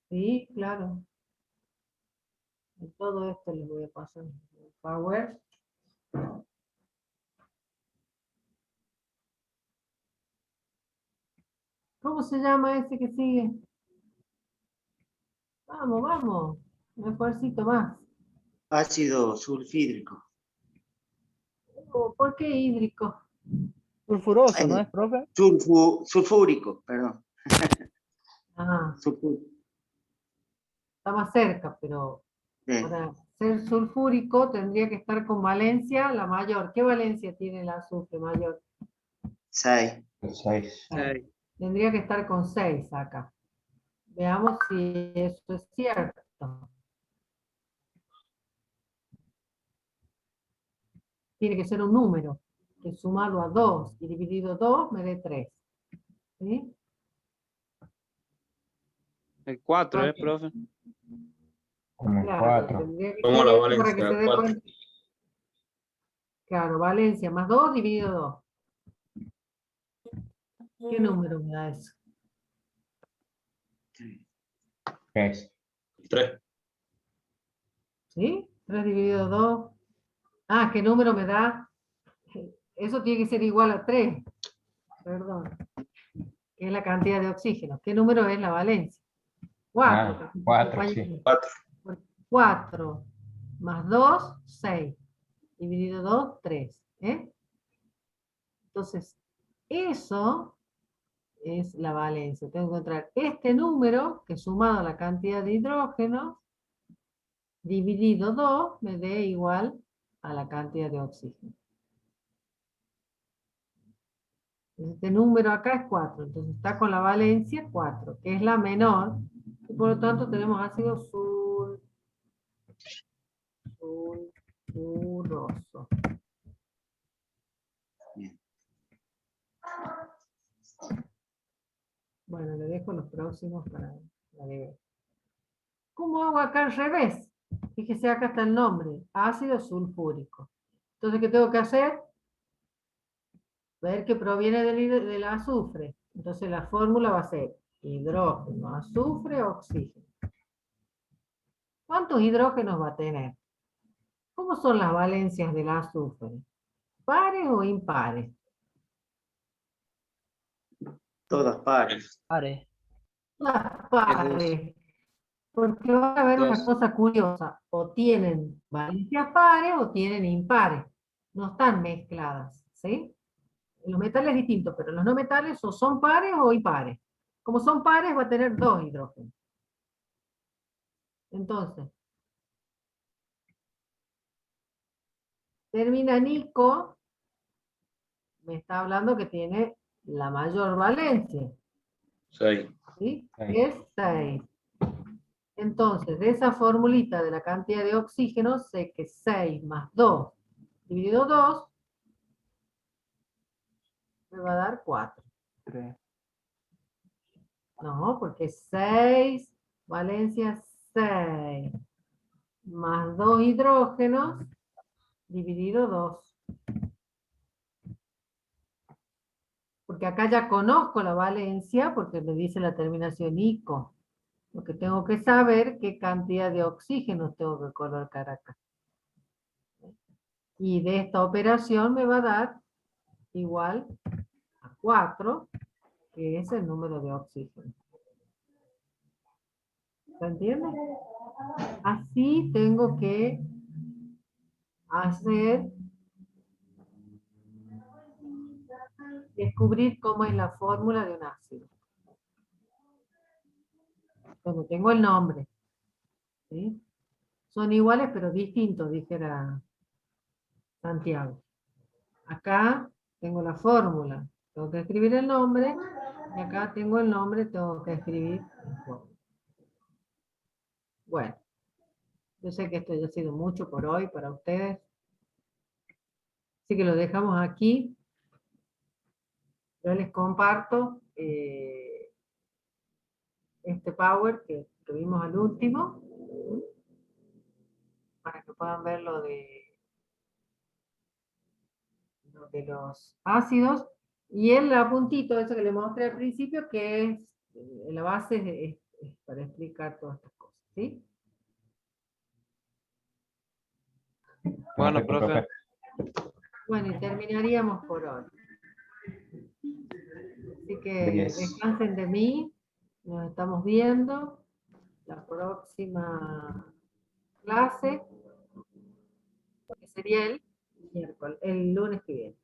Sí, claro. Y todo esto les voy a pasar. Power. ¿Cómo se llama ese que sigue? Vamos, vamos. Un esfuercito más. Ácido sulfídrico. Oh, ¿por qué hídrico? Sulfuroso, ¿no es, profe? Sulfúrico, perdón. Ah, Sulfúrico. está más cerca, pero Sí. para ser sulfúrico tendría que estar con valencia la mayor. ¿Qué valencia tiene el azufre mayor? 6. 6. Tendría que estar con 6 acá. Veamos si eso es cierto. Tiene que ser un número que sumado a 2 y dividido 2 me dé 3. ¿Sí? El 4, Ok. profe. Como Claro, 4. tendría que Como ser la esto para que Valencia, se dé 4. cuenta. Claro, valencia más 2 dividido 2. ¿Qué número me da eso? 3. 3. ¿Sí? 3 dividido 2. Ah, ¿qué número me da? Eso tiene que ser igual a 3. Perdón. Que es la cantidad de oxígeno. ¿Qué número es la valencia? 4. 4, sí. 4. 4 más 2, 6. Dividido 2, 3. Entonces, eso es la valencia. Tengo que encontrar este número, que sumado a la cantidad de hidrógeno, dividido 2, me dé igual a la cantidad de oxígeno. Este número acá es 4, entonces está con la valencia 4, que es la menor, y por lo tanto tenemos ácido sulfuroso. Bien. Bueno, le dejo los próximos para ver. ¿Cómo hago acá al revés? Fíjese, acá está el nombre, ácido sulfúrico. Entonces, ¿qué tengo que hacer? Ver que proviene del azufre. Entonces, la fórmula va a ser hidrógeno, azufre, oxígeno. ¿Cuántos hidrógenos va a tener? ¿Cómo son las valencias del azufre? ¿Pares o impares? Todas pares. Las pares. Porque va a haber una Dos. cosa curiosa. O tienen valencias pares o tienen impares. No están mezcladas, ¿sí? En los metales es distinto, pero en los no metales o son pares o impares. Como son pares va a tener 2 hidrógenos. Entonces, termina Nico, me está hablando que tiene la mayor valencia, 6. ¿sí? Seis. Es 6. Entonces, de esa formulita de la cantidad de oxígeno, sé que 6 más 2 dividido 2 me va a dar 4. 3. No, porque 6, valencia 6, más 2 hidrógenos, dividido 2. Porque acá ya conozco la valencia, porque me dice la terminación ico. Lo que tengo que saber qué cantidad de oxígeno tengo que colocar acá. Y de esta operación me va a dar igual a 4, que es el número de oxígeno. ¿Se entiende? Así tengo que descubrir cómo es la fórmula de un ácido. Cuando tengo el nombre. ¿Sí? Son iguales pero distintos, dijera Santiago. Acá tengo la fórmula. Tengo que escribir el nombre. Y acá tengo el nombre, tengo que escribir la fórmula. Bueno. Yo sé que esto ya ha sido mucho por hoy para ustedes. Así que lo dejamos aquí. Yo les comparto este Power que vimos al último, para que puedan ver lo de los ácidos. Y el apuntito, eso que les mostré al principio, que es la base es para explicar todas estas cosas. ¿Sí? Bueno, Perfecto, profe. Bueno, y terminaríamos por hoy. Así que 10. descansen de mí. Nos estamos viendo la próxima clase, que sería el miércoles, el lunes que viene.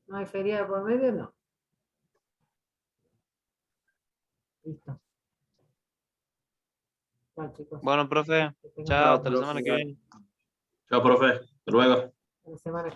¿No hay feriado por medio? No. Listo. Chao, chicos. Bueno, profe. Que tengan Chao, una hasta la semana que profe. viene. Chao, profe. Hasta luego. buena semana.